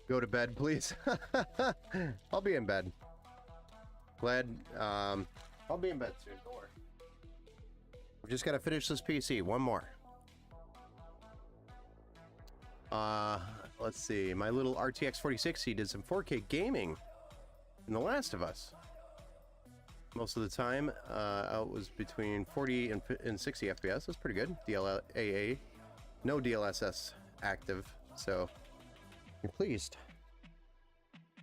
Go to bed, please. I'll be in bed. Glad, I'll be in bed soon, don't worry. We just gotta finish this PC, one more. Let's see, my little RTX 4060 did some 4K gaming in The Last of Us. Most of the time, it was between 40 and 60 FPS. That's pretty good. DLAA, no DLSS active, so you're pleased.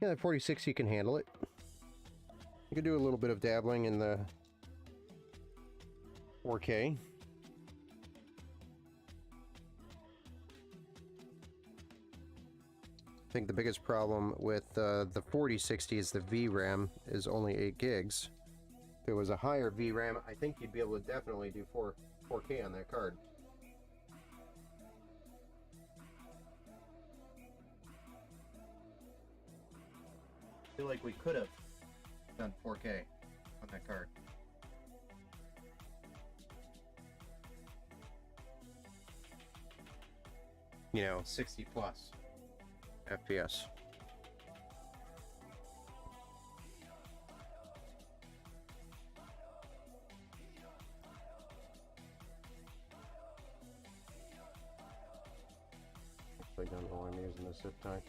Yeah, that 4060 can handle it. You can do a little bit of dabbling in the 4K. I think the biggest problem with the 4060 is the VRAM is only 8 gigs. If it was a higher VRAM, I think you'd be able to definitely do 4K on that card. I feel like we could have done 4K on that card. You know, 60 plus FPS. I don't know why I'm using this zip tie.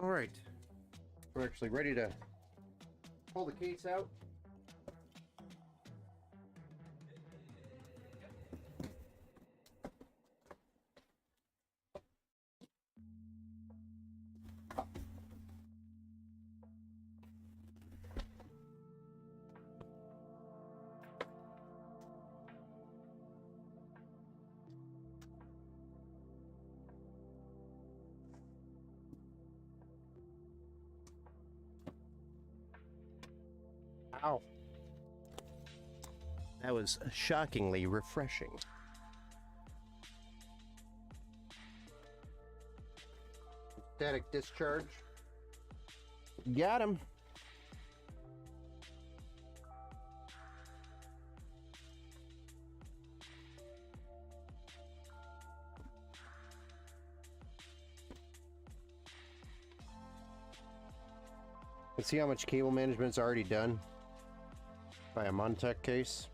All right, we're actually ready to pull the case out. Ow. That was shockingly refreshing. Static discharge. Got him. Let's see how much cable management's already done by a Montech case.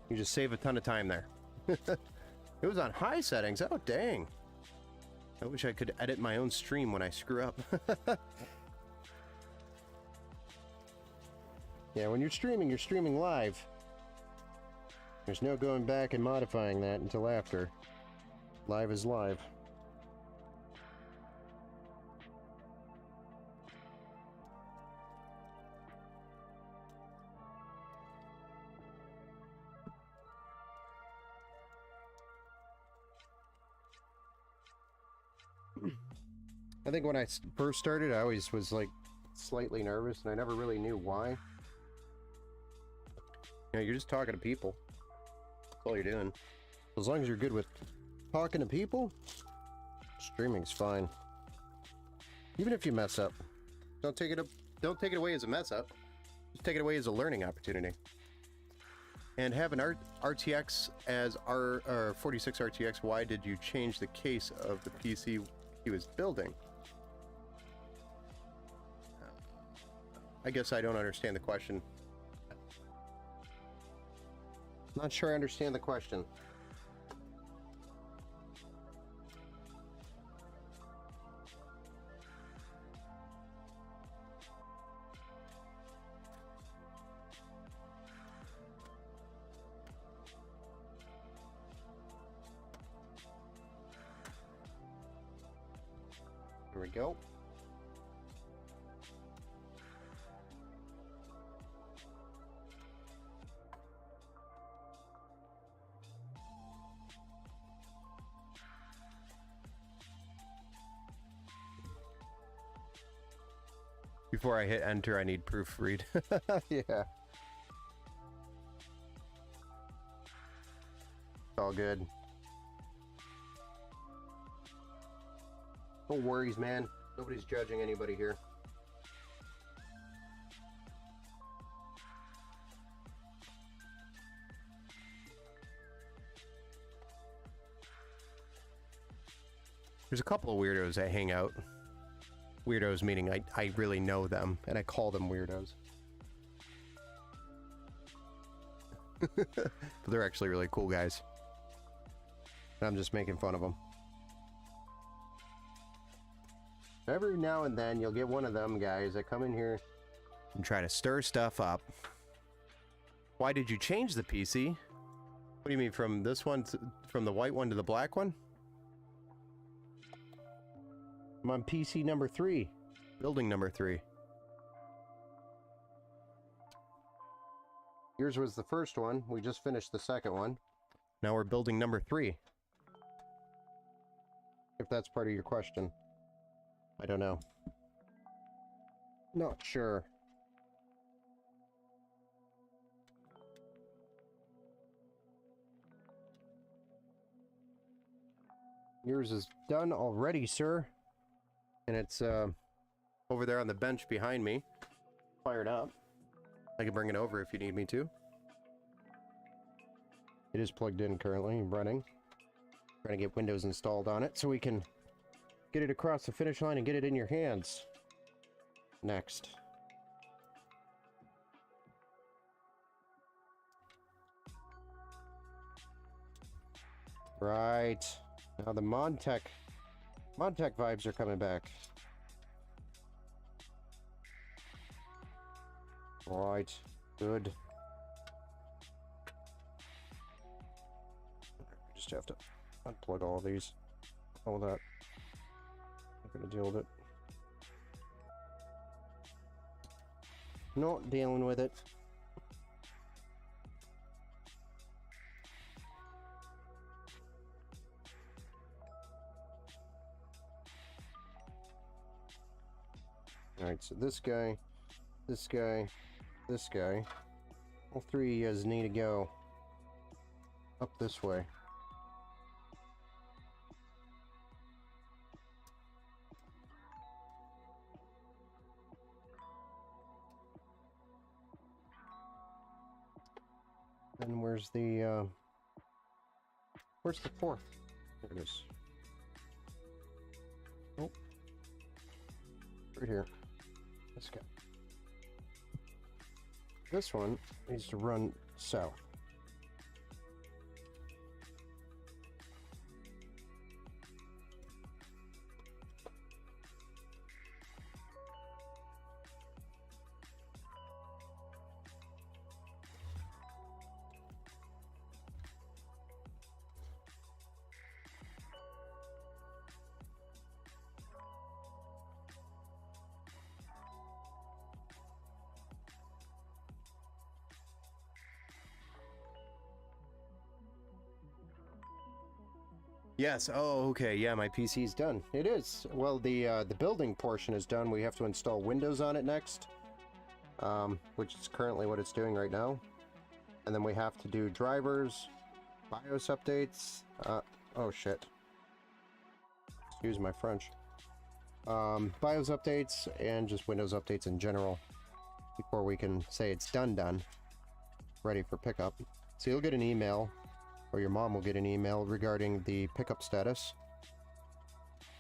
You just save a ton of time there. It was on high settings. Oh, dang. I wish I could edit my own stream when I screw up. Yeah, when you're streaming live. There's no going back and modifying that until after. Live is live. I think when I first started, I always was like slightly nervous, and I never really knew why. You know, you're just talking to people. That's all you're doing. As long as you're good with talking to people, streaming's fine. Even if you mess up, don't take it away as a mess up. Just take it away as a learning opportunity. And have an RTX as our 46 RTX. Why did you change the case of the PC he was building? I guess I don't understand the question. Not sure I understand the question. Here we go. Before I hit enter, I need proofread. Yeah. It's all good. No worries, man. Nobody's judging anybody here. There's a couple of weirdos that hang out. Weirdos meaning I really know them, and I call them weirdos. But they're actually really cool guys. And I'm just making fun of them. Every now and then you'll get one of them guys that come in here and try to stir stuff up. Why did you change the PC? What do you mean, from this one from the white one to the black one? I'm on PC number 3. Building number 3. Yours was the first one. We just finished the second one. Now we're building number 3. If that's part of your question. I don't know. Not sure. Yours is done already, sir. And it's over there on the bench behind me. Fired up. I can bring it over if you need me to. It is plugged in currently, running. Trying to get Windows installed on it so we can get it across the finish line and get it in your hands. Next. Right. Now the Montech vibes are coming back. Right. Good. Just have to unplug all these. All that. Not gonna deal with it. Not dealing with it. Alright, so this guy, this guy, this guy. All three of you guys need to go up this way. And where's the fourth? There it is. Oh. Right here. Let's go. This one needs to run south. Yes. Oh, okay. Yeah, my PC's done. It is. Well, the building portion is done. We have to install Windows on it next, which is currently what it's doing right now. And then we have to do drivers, BIOS updates. Oh shit. Excuse my French. BIOS updates and just Windows updates in general before we can say it's done, ready for pickup. So you'll get an email. Or your mom will get an email regarding the pickup status.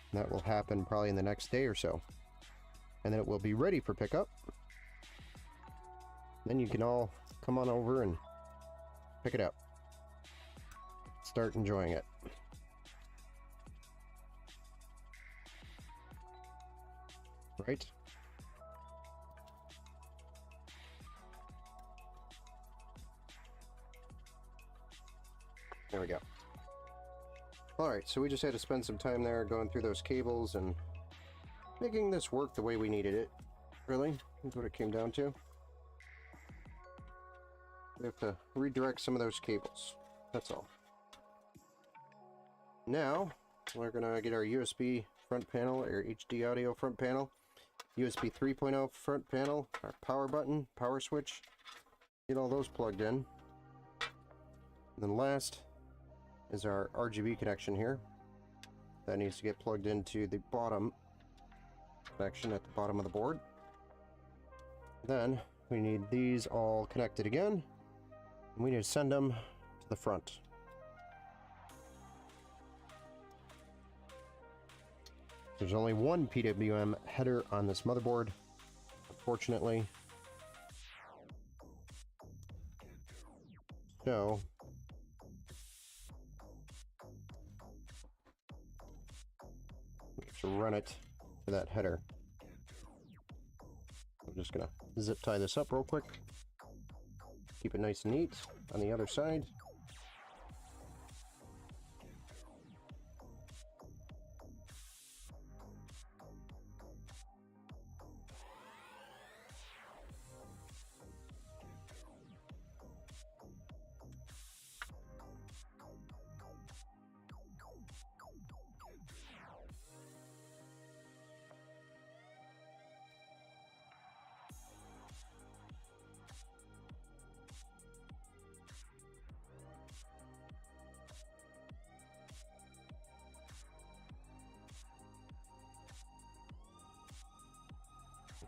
And that will happen probably in the next day or so. And then it will be ready for pickup. Then you can all come on over and pick it up. Start enjoying it. Right? There we go. Alright, so we just had to spend some time there going through those cables and making this work the way we needed it. Really? That's what it came down to. We have to redirect some of those cables. That's all. Now, we're gonna get our USB front panel, our HD audio front panel, USB 3.0 front panel, our power button, power switch, get all those plugged in. And then last is our RGB connection here. That needs to get plugged into the bottom connection at the bottom of the board. Then we need these all connected again, and we need to send them to the front. There's only one PWM header on this motherboard, unfortunately. So we have to run it to that header. I'm just gonna zip tie this up real quick. Keep it nice and neat on the other side.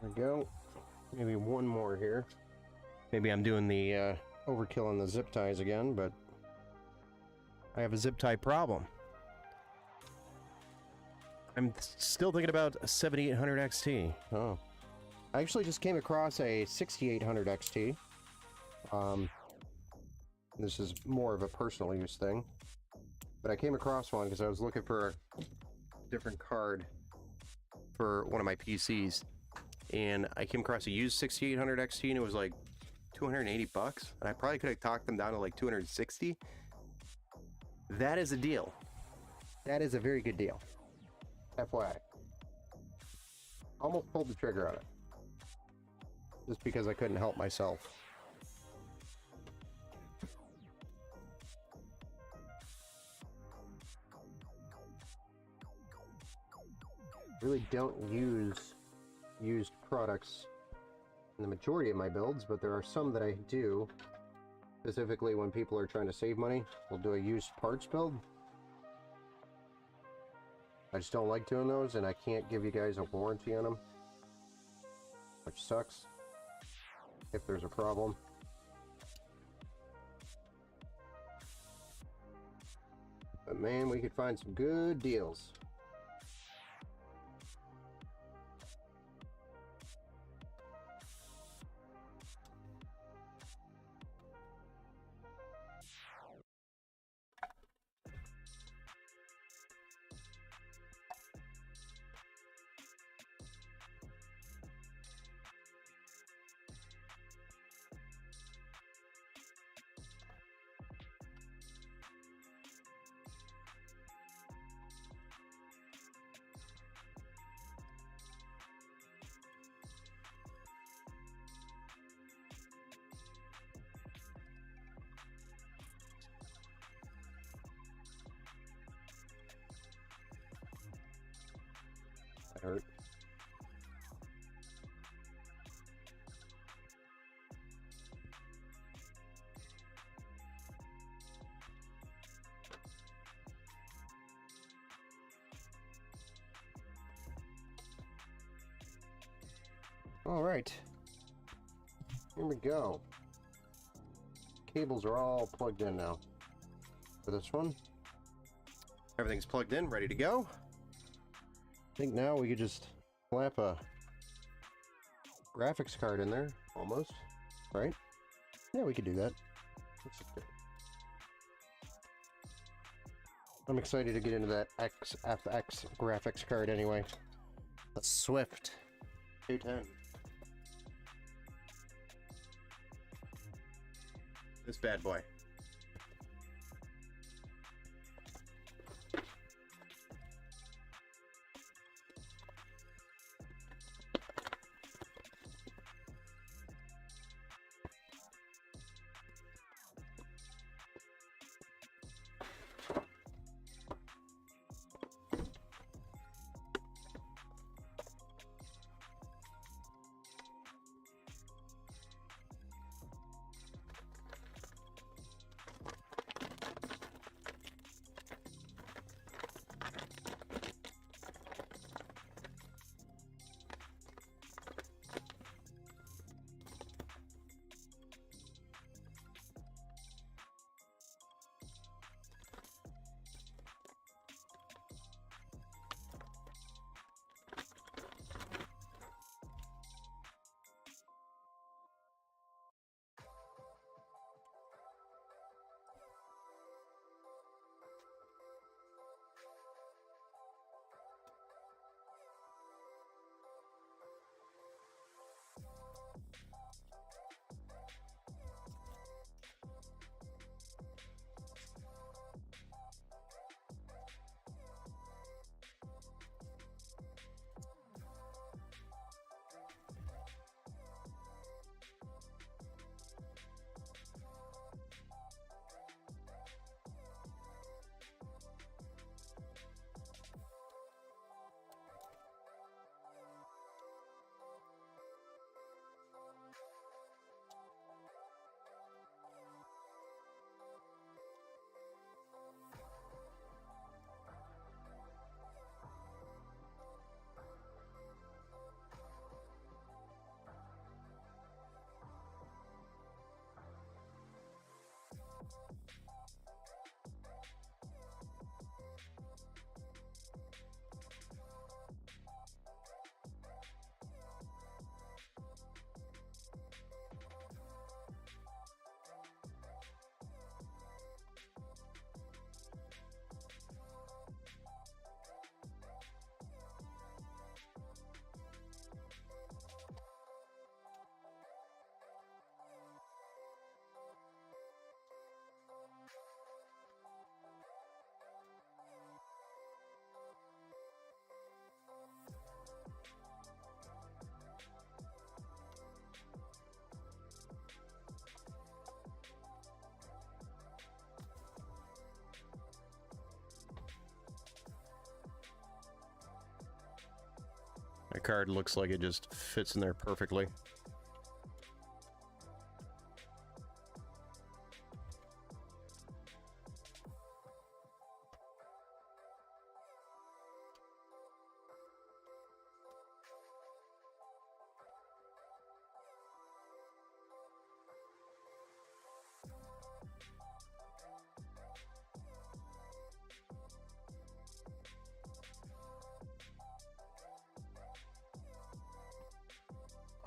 There we go. Maybe one more here. Maybe I'm doing the overkill on the zip ties again, but I have a zip tie problem. I'm still thinking about a 7800 XT. Oh. I actually just came across a 6800 XT. This is more of a personal use thing. But I came across one because I was looking for a different card for one of my PCs. And I came across a used 6800 XT and it was like 280 bucks. And I probably could have talked them down to like 260. That is a deal. That is a very good deal. FYI. Almost pulled the trigger on it. Just because I couldn't help myself. Really don't use used products in the majority of my builds, but there are some that I do. Specifically when people are trying to save money, we'll do a used parts build. I just don't like doing those, and I can't give you guys a warranty on them, which sucks if there's a problem. But man, we could find some good deals. That hurt. All right, here we go. Cables are all plugged in now for this one. Everything's plugged in, ready to go. I think now we could just slap a graphics card in there, almost, right? Yeah, we could do that. I'm excited to get into that XFX graphics card anyway. The Swift 210. This bad boy. My card looks like it just fits in there perfectly.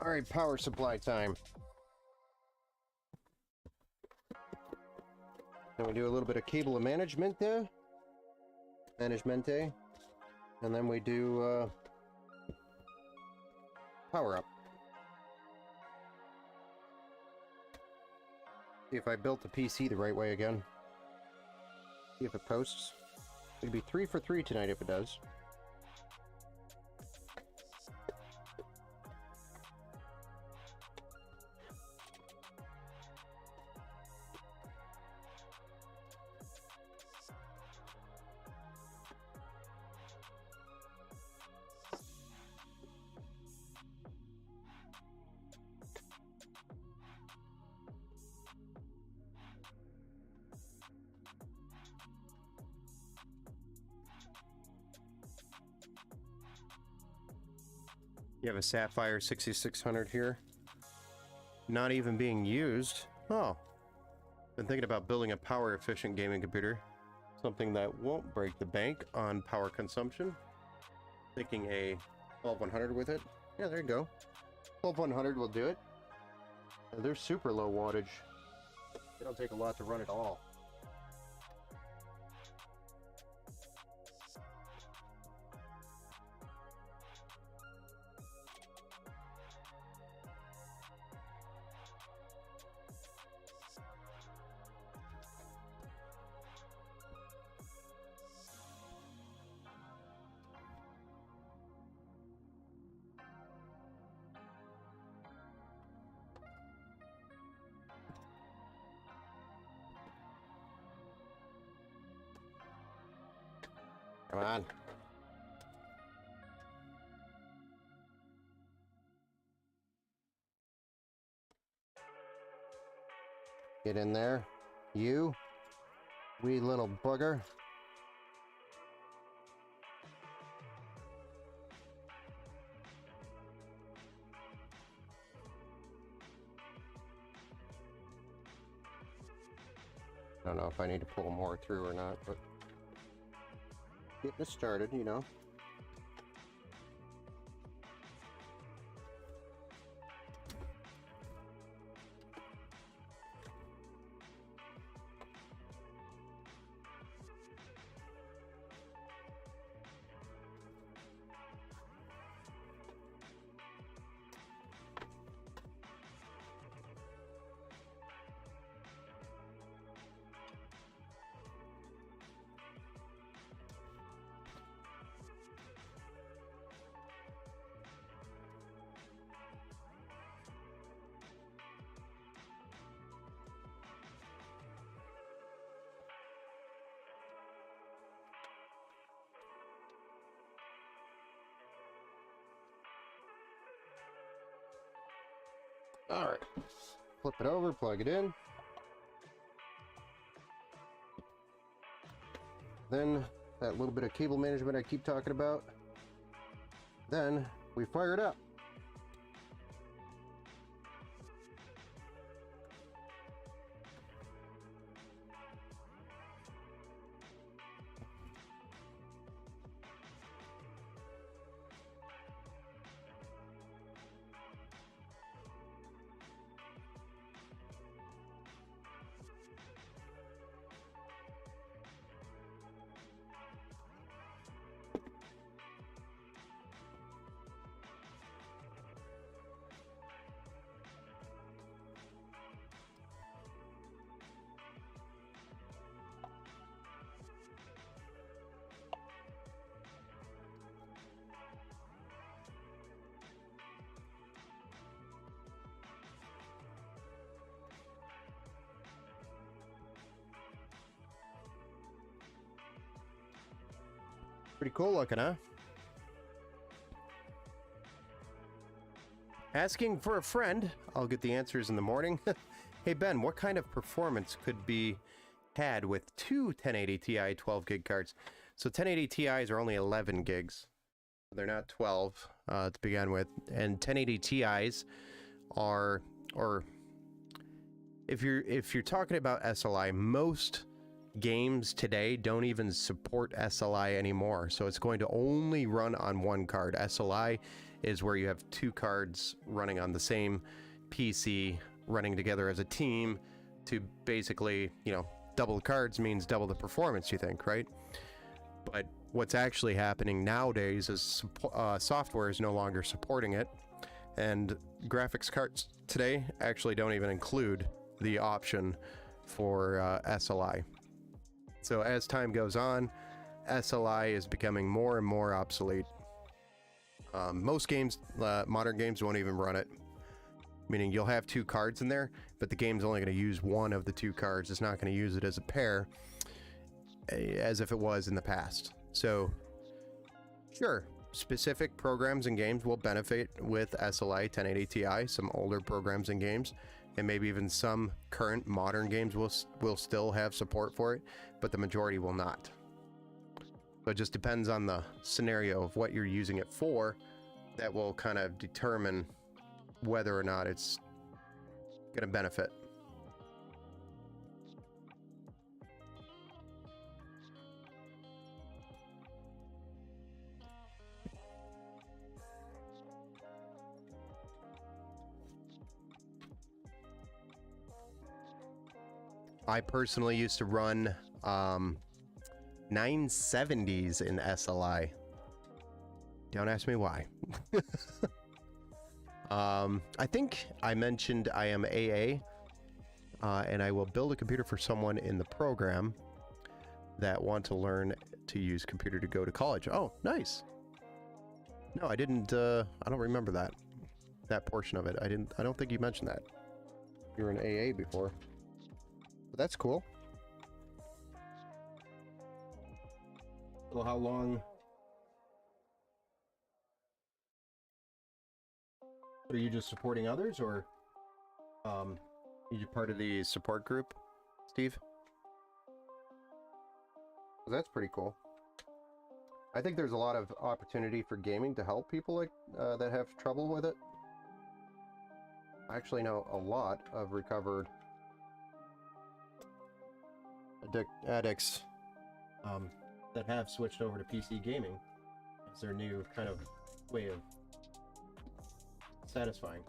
All right, power supply time. Then we do a little bit of cable management there. And then we do power up. See if I built the PC the right way again. See if it posts. It'd be 3 for 3 tonight if it does. You have a Sapphire 6600 here. Not even being used. Oh. Been thinking about building a power efficient gaming computer. Something that won't break the bank on power consumption. Thinking a 12100 with it. Yeah, there you go. 12100 will do it. They're super low wattage. They don't take a lot to run at all. Come on. Get in there. You. Wee little bugger. I don't know if I need to pull more through or not, but getting it started, you know. All right, flip it over, plug it in. Then that little bit of cable management I keep talking about. Then we fire it up. Pretty cool looking, huh? Asking for a friend. I'll get the answers in the morning. Hey Ben, what kind of performance could be had with two 1080 Ti 12 gig cards? So 1080 Ti's are only 11 gigs. They're not 12 to begin with. And 1080 Ti's are, or if you're talking about SLI, most games today don't even support SLI anymore. So it's going to only run on one card. SLI is where you have two cards running on the same PC, running together as a team to basically, you know, double the cards means double the performance, you think, right? But what's actually happening nowadays is software is no longer supporting it, and graphics cards today actually don't even include the option for SLI. So as time goes on, SLI is becoming more and more obsolete. Most games, modern games, won't even run it. Meaning you'll have two cards in there, but the game's only going to use one of the two cards. It's not going to use it as a pair, as if it was in the past. So, sure, specific programs and games will benefit with SLI 1080 Ti, some older programs and games, and maybe even some current modern games will still have support for it, but the majority will not. So it just depends on the scenario of what you're using it for. That will kind of determine whether or not it's going to benefit. I personally used to run 970s in SLI. Don't ask me why. I think I mentioned I am AA, and I will build a computer for someone in the program that want to learn to use computer to go to college. Oh, nice. No, I didn't. I don't remember that portion of it. I don't think you mentioned that. You were in AA before, but that's cool. Well, how long? Are you just supporting others, or are you part of the support group, Steve? Well, that's pretty cool. I think there's a lot of opportunity for gaming to help people like that have trouble with it. I actually know a lot of recovered addicts that have switched over to PC gaming as their new kind of way of satisfying.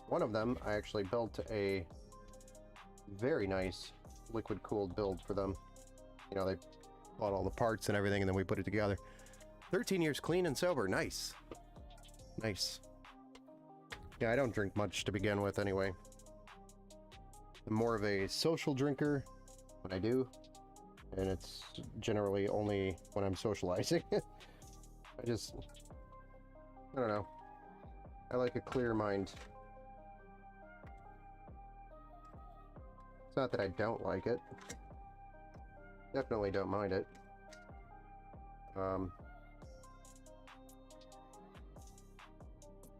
One of them, I actually built a very nice liquid cooled build for them. You know, they bought all the parts and everything, and then we put it together. 13 years clean and sober. Nice. Nice. Yeah, I don't drink much to begin with anyway. I'm more of a social drinker when I do, and it's generally only when I'm socializing. I don't know. I like a clear mind. It's not that I don't like it. Definitely don't mind it.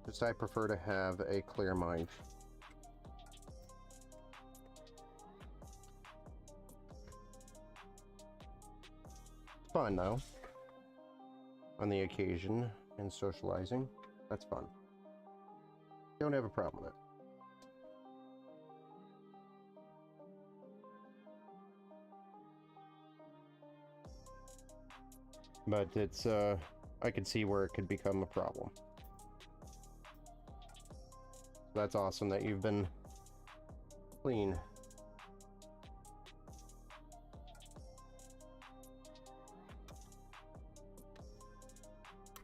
Just I prefer to have a clear mind. Fun though, on the occasion, and socializing, that's fun. Don't have a problem with it. But it's, I can see where it could become a problem. That's awesome that you've been clean.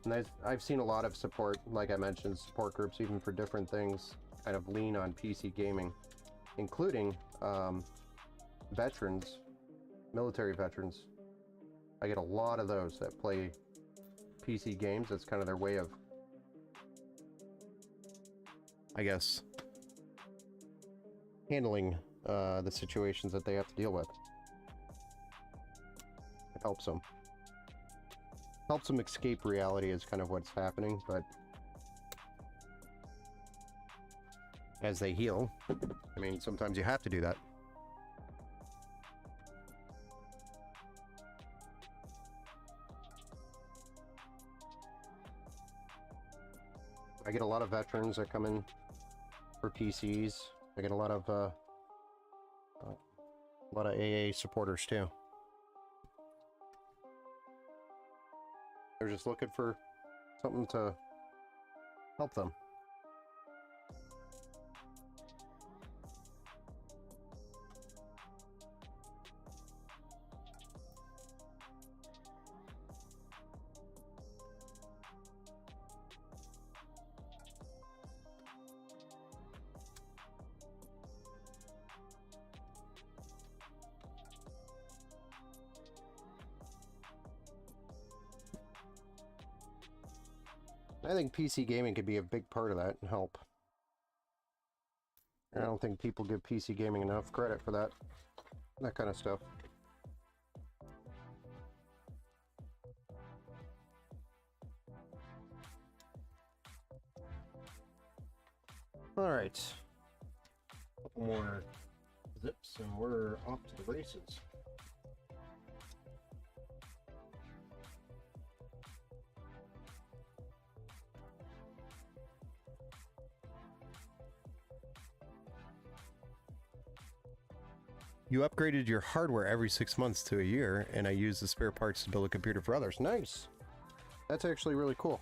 And I've seen a lot of support, like I mentioned, support groups even for different things kind of lean on PC gaming, including veterans, military veterans. I get a lot of those that play PC games. That's kind of their way of I guess, handling the situations that they have to deal with. It helps them. Helps them escape reality is kind of what's happening, but as they heal, I mean, sometimes you have to do that. I get a lot of veterans that come in for PCs. I get a lot of AA supporters too. They're just looking for something to help them. I think PC gaming could be a big part of that and help. I don't think people give PC gaming enough credit for that kind of stuff. All right, a couple more zips and we're off to the races. You upgraded your hardware every 6 months to a year, and I use the spare parts to build a computer for others. Nice. That's actually really cool.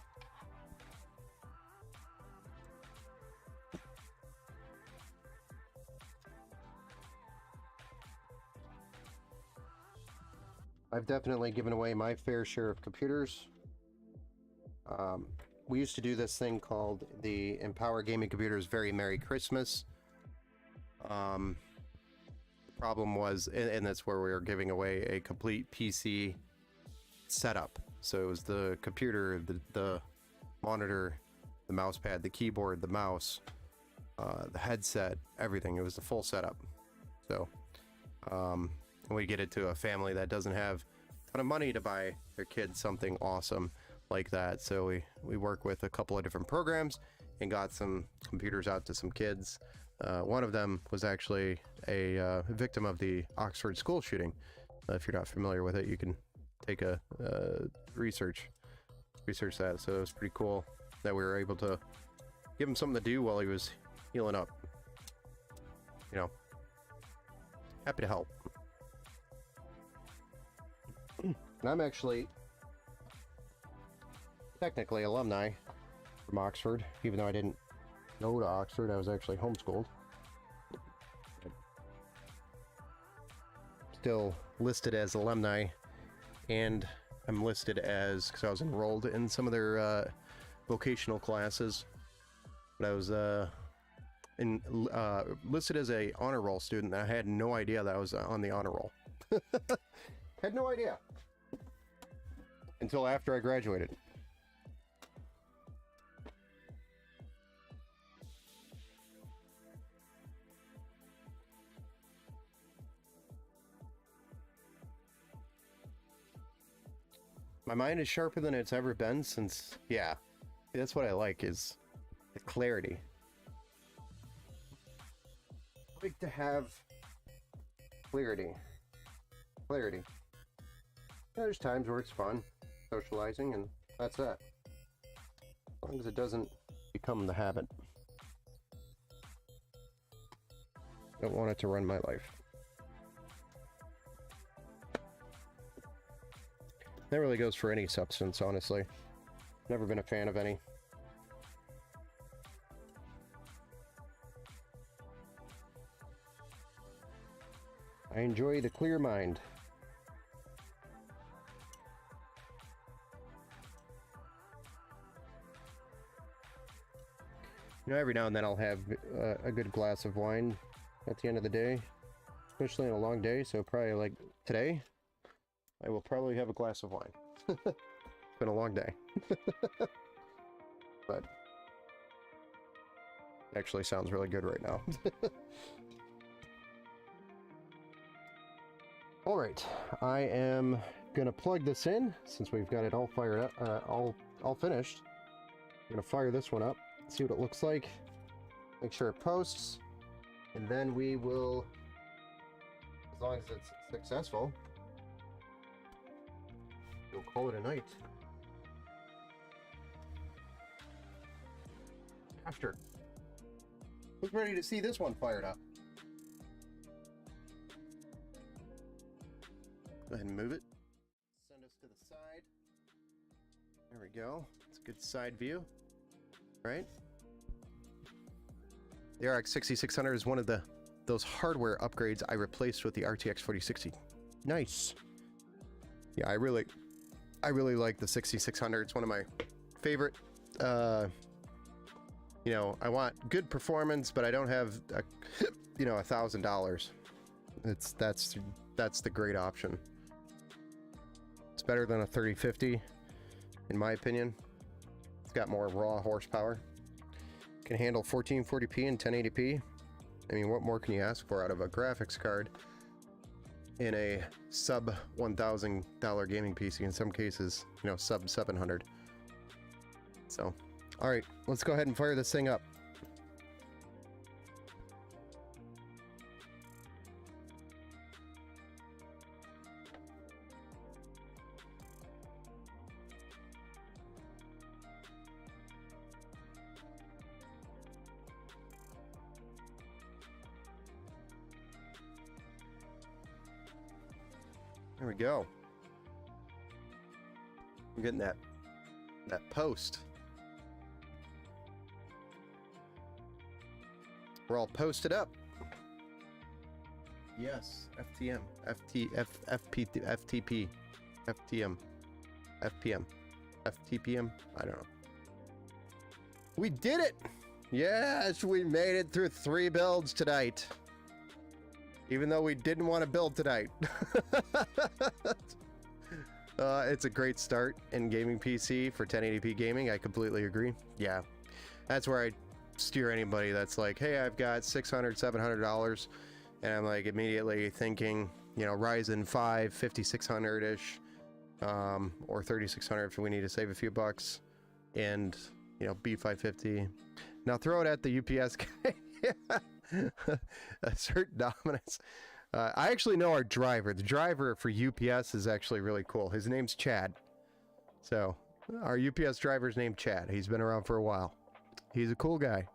I've definitely given away my fair share of computers. We used to do this thing called the Empower Gaming Computers Very Merry Christmas. Problem was, and that's where we were giving away a complete PC setup. So it was the computer, the monitor, the mouse pad, the keyboard, the mouse, the headset, everything. It was the full setup. So we get it to a family that doesn't have a ton of money to buy their kids something awesome like that. So we work with a couple of different programs and got some computers out to some kids. One of them was actually a victim of the Oxford school shooting. If you're not familiar with it, you can take a research that. So it was pretty cool that we were able to give him something to do while he was healing up. You know, happy to help. And I'm actually technically alumni from Oxford, even though I didn't go to Oxford. I was actually homeschooled. Still listed as alumni, and I'm listed as, because I was enrolled in some of their vocational classes, but I was listed as a honor roll student. I had no idea that I was on the honor roll. Had no idea until after I graduated. My mind is sharper than it's ever been since, yeah, that's what I like, is the clarity. I like to have clarity. There's times where it's fun, socializing, and that's that. As long as it doesn't become the habit. I don't want it to run my life. That really goes for any substance, honestly. Never been a fan of any. I enjoy the clear mind. You know, every now and then I'll have a good glass of wine at the end of the day, especially on a long day, so probably like today, I will probably have a glass of wine. It's been a long day. But Actually sounds really good right now. All right, I am gonna plug this in since we've got it all fired up, all finished. I'm gonna fire this one up, see what it looks like, make sure it posts, and then we will, as long as it's successful, we'll call it a night. After. Who's ready to see this one fired up? Go ahead and move it. Send us to the side. There we go. It's a good side view, right? The RX 6600 is one of those hardware upgrades I replaced with the RTX 4060. Nice. Yeah, I really like the 6600. It's one of my favorite. You know, I want good performance, but I don't have $1,000. That's the great option. It's better than a 3050, in my opinion. It's got more raw horsepower. Can handle 1440p and 1080p. I mean, what more can you ask for out of a graphics card in a sub $1,000 gaming PC? In some cases, you know, sub 700. So, all right, let's go ahead and fire this thing up. There we go. I'm getting that post. We're all posted up. Yes, FTM, FTP, FTM, FPM, FTPM. I don't know. We did it! Yes, we made it through 3 builds tonight. Even though we didn't want to build tonight. It's a great start in gaming PC for 1080p gaming. I completely agree. Yeah, that's where I steer anybody that's like, hey, I've got $600, $700, and I'm like immediately thinking, you know, Ryzen 5 5600-ish, or 3600 if we need to save a few bucks, and you know, B550. Now throw it at the UPS guy. A certain dominance. I actually know our driver. The driver for UPS is actually really cool. His name's Chad. So our UPS driver's named Chad. He's been around for a while. He's a cool guy.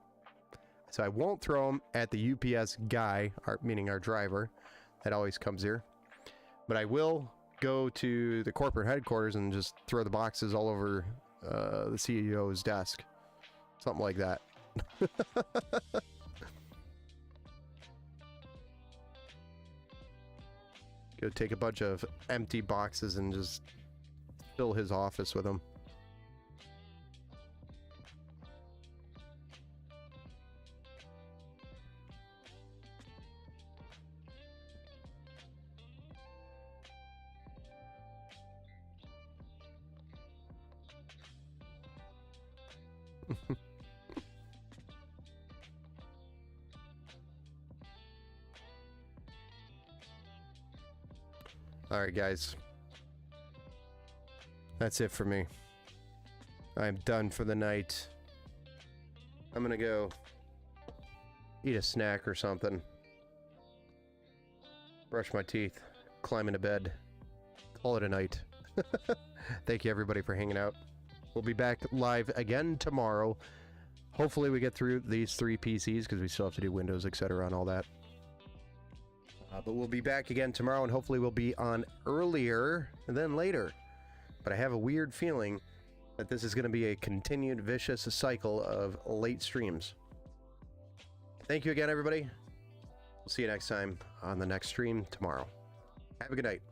So I won't throw him at the UPS guy, meaning our driver that always comes here. But I will go to the corporate headquarters and just throw the boxes all over the CEO's desk. Something like that. Go take a bunch of empty boxes and just fill his office with them. All right, guys. That's it for me. I'm done for the night. I'm gonna go eat a snack or something. Brush my teeth. Climb into bed. Call it a night. Thank you, everybody, for hanging out. We'll be back live again tomorrow. Hopefully we get through these 3 PCs because we still have to do Windows, etc. and all that. But we'll be back again tomorrow, and hopefully we'll be on earlier than later. But I have a weird feeling that this is going to be a continued vicious cycle of late streams. Thank you again, everybody. We'll see you next time on the next stream tomorrow. Have a good night.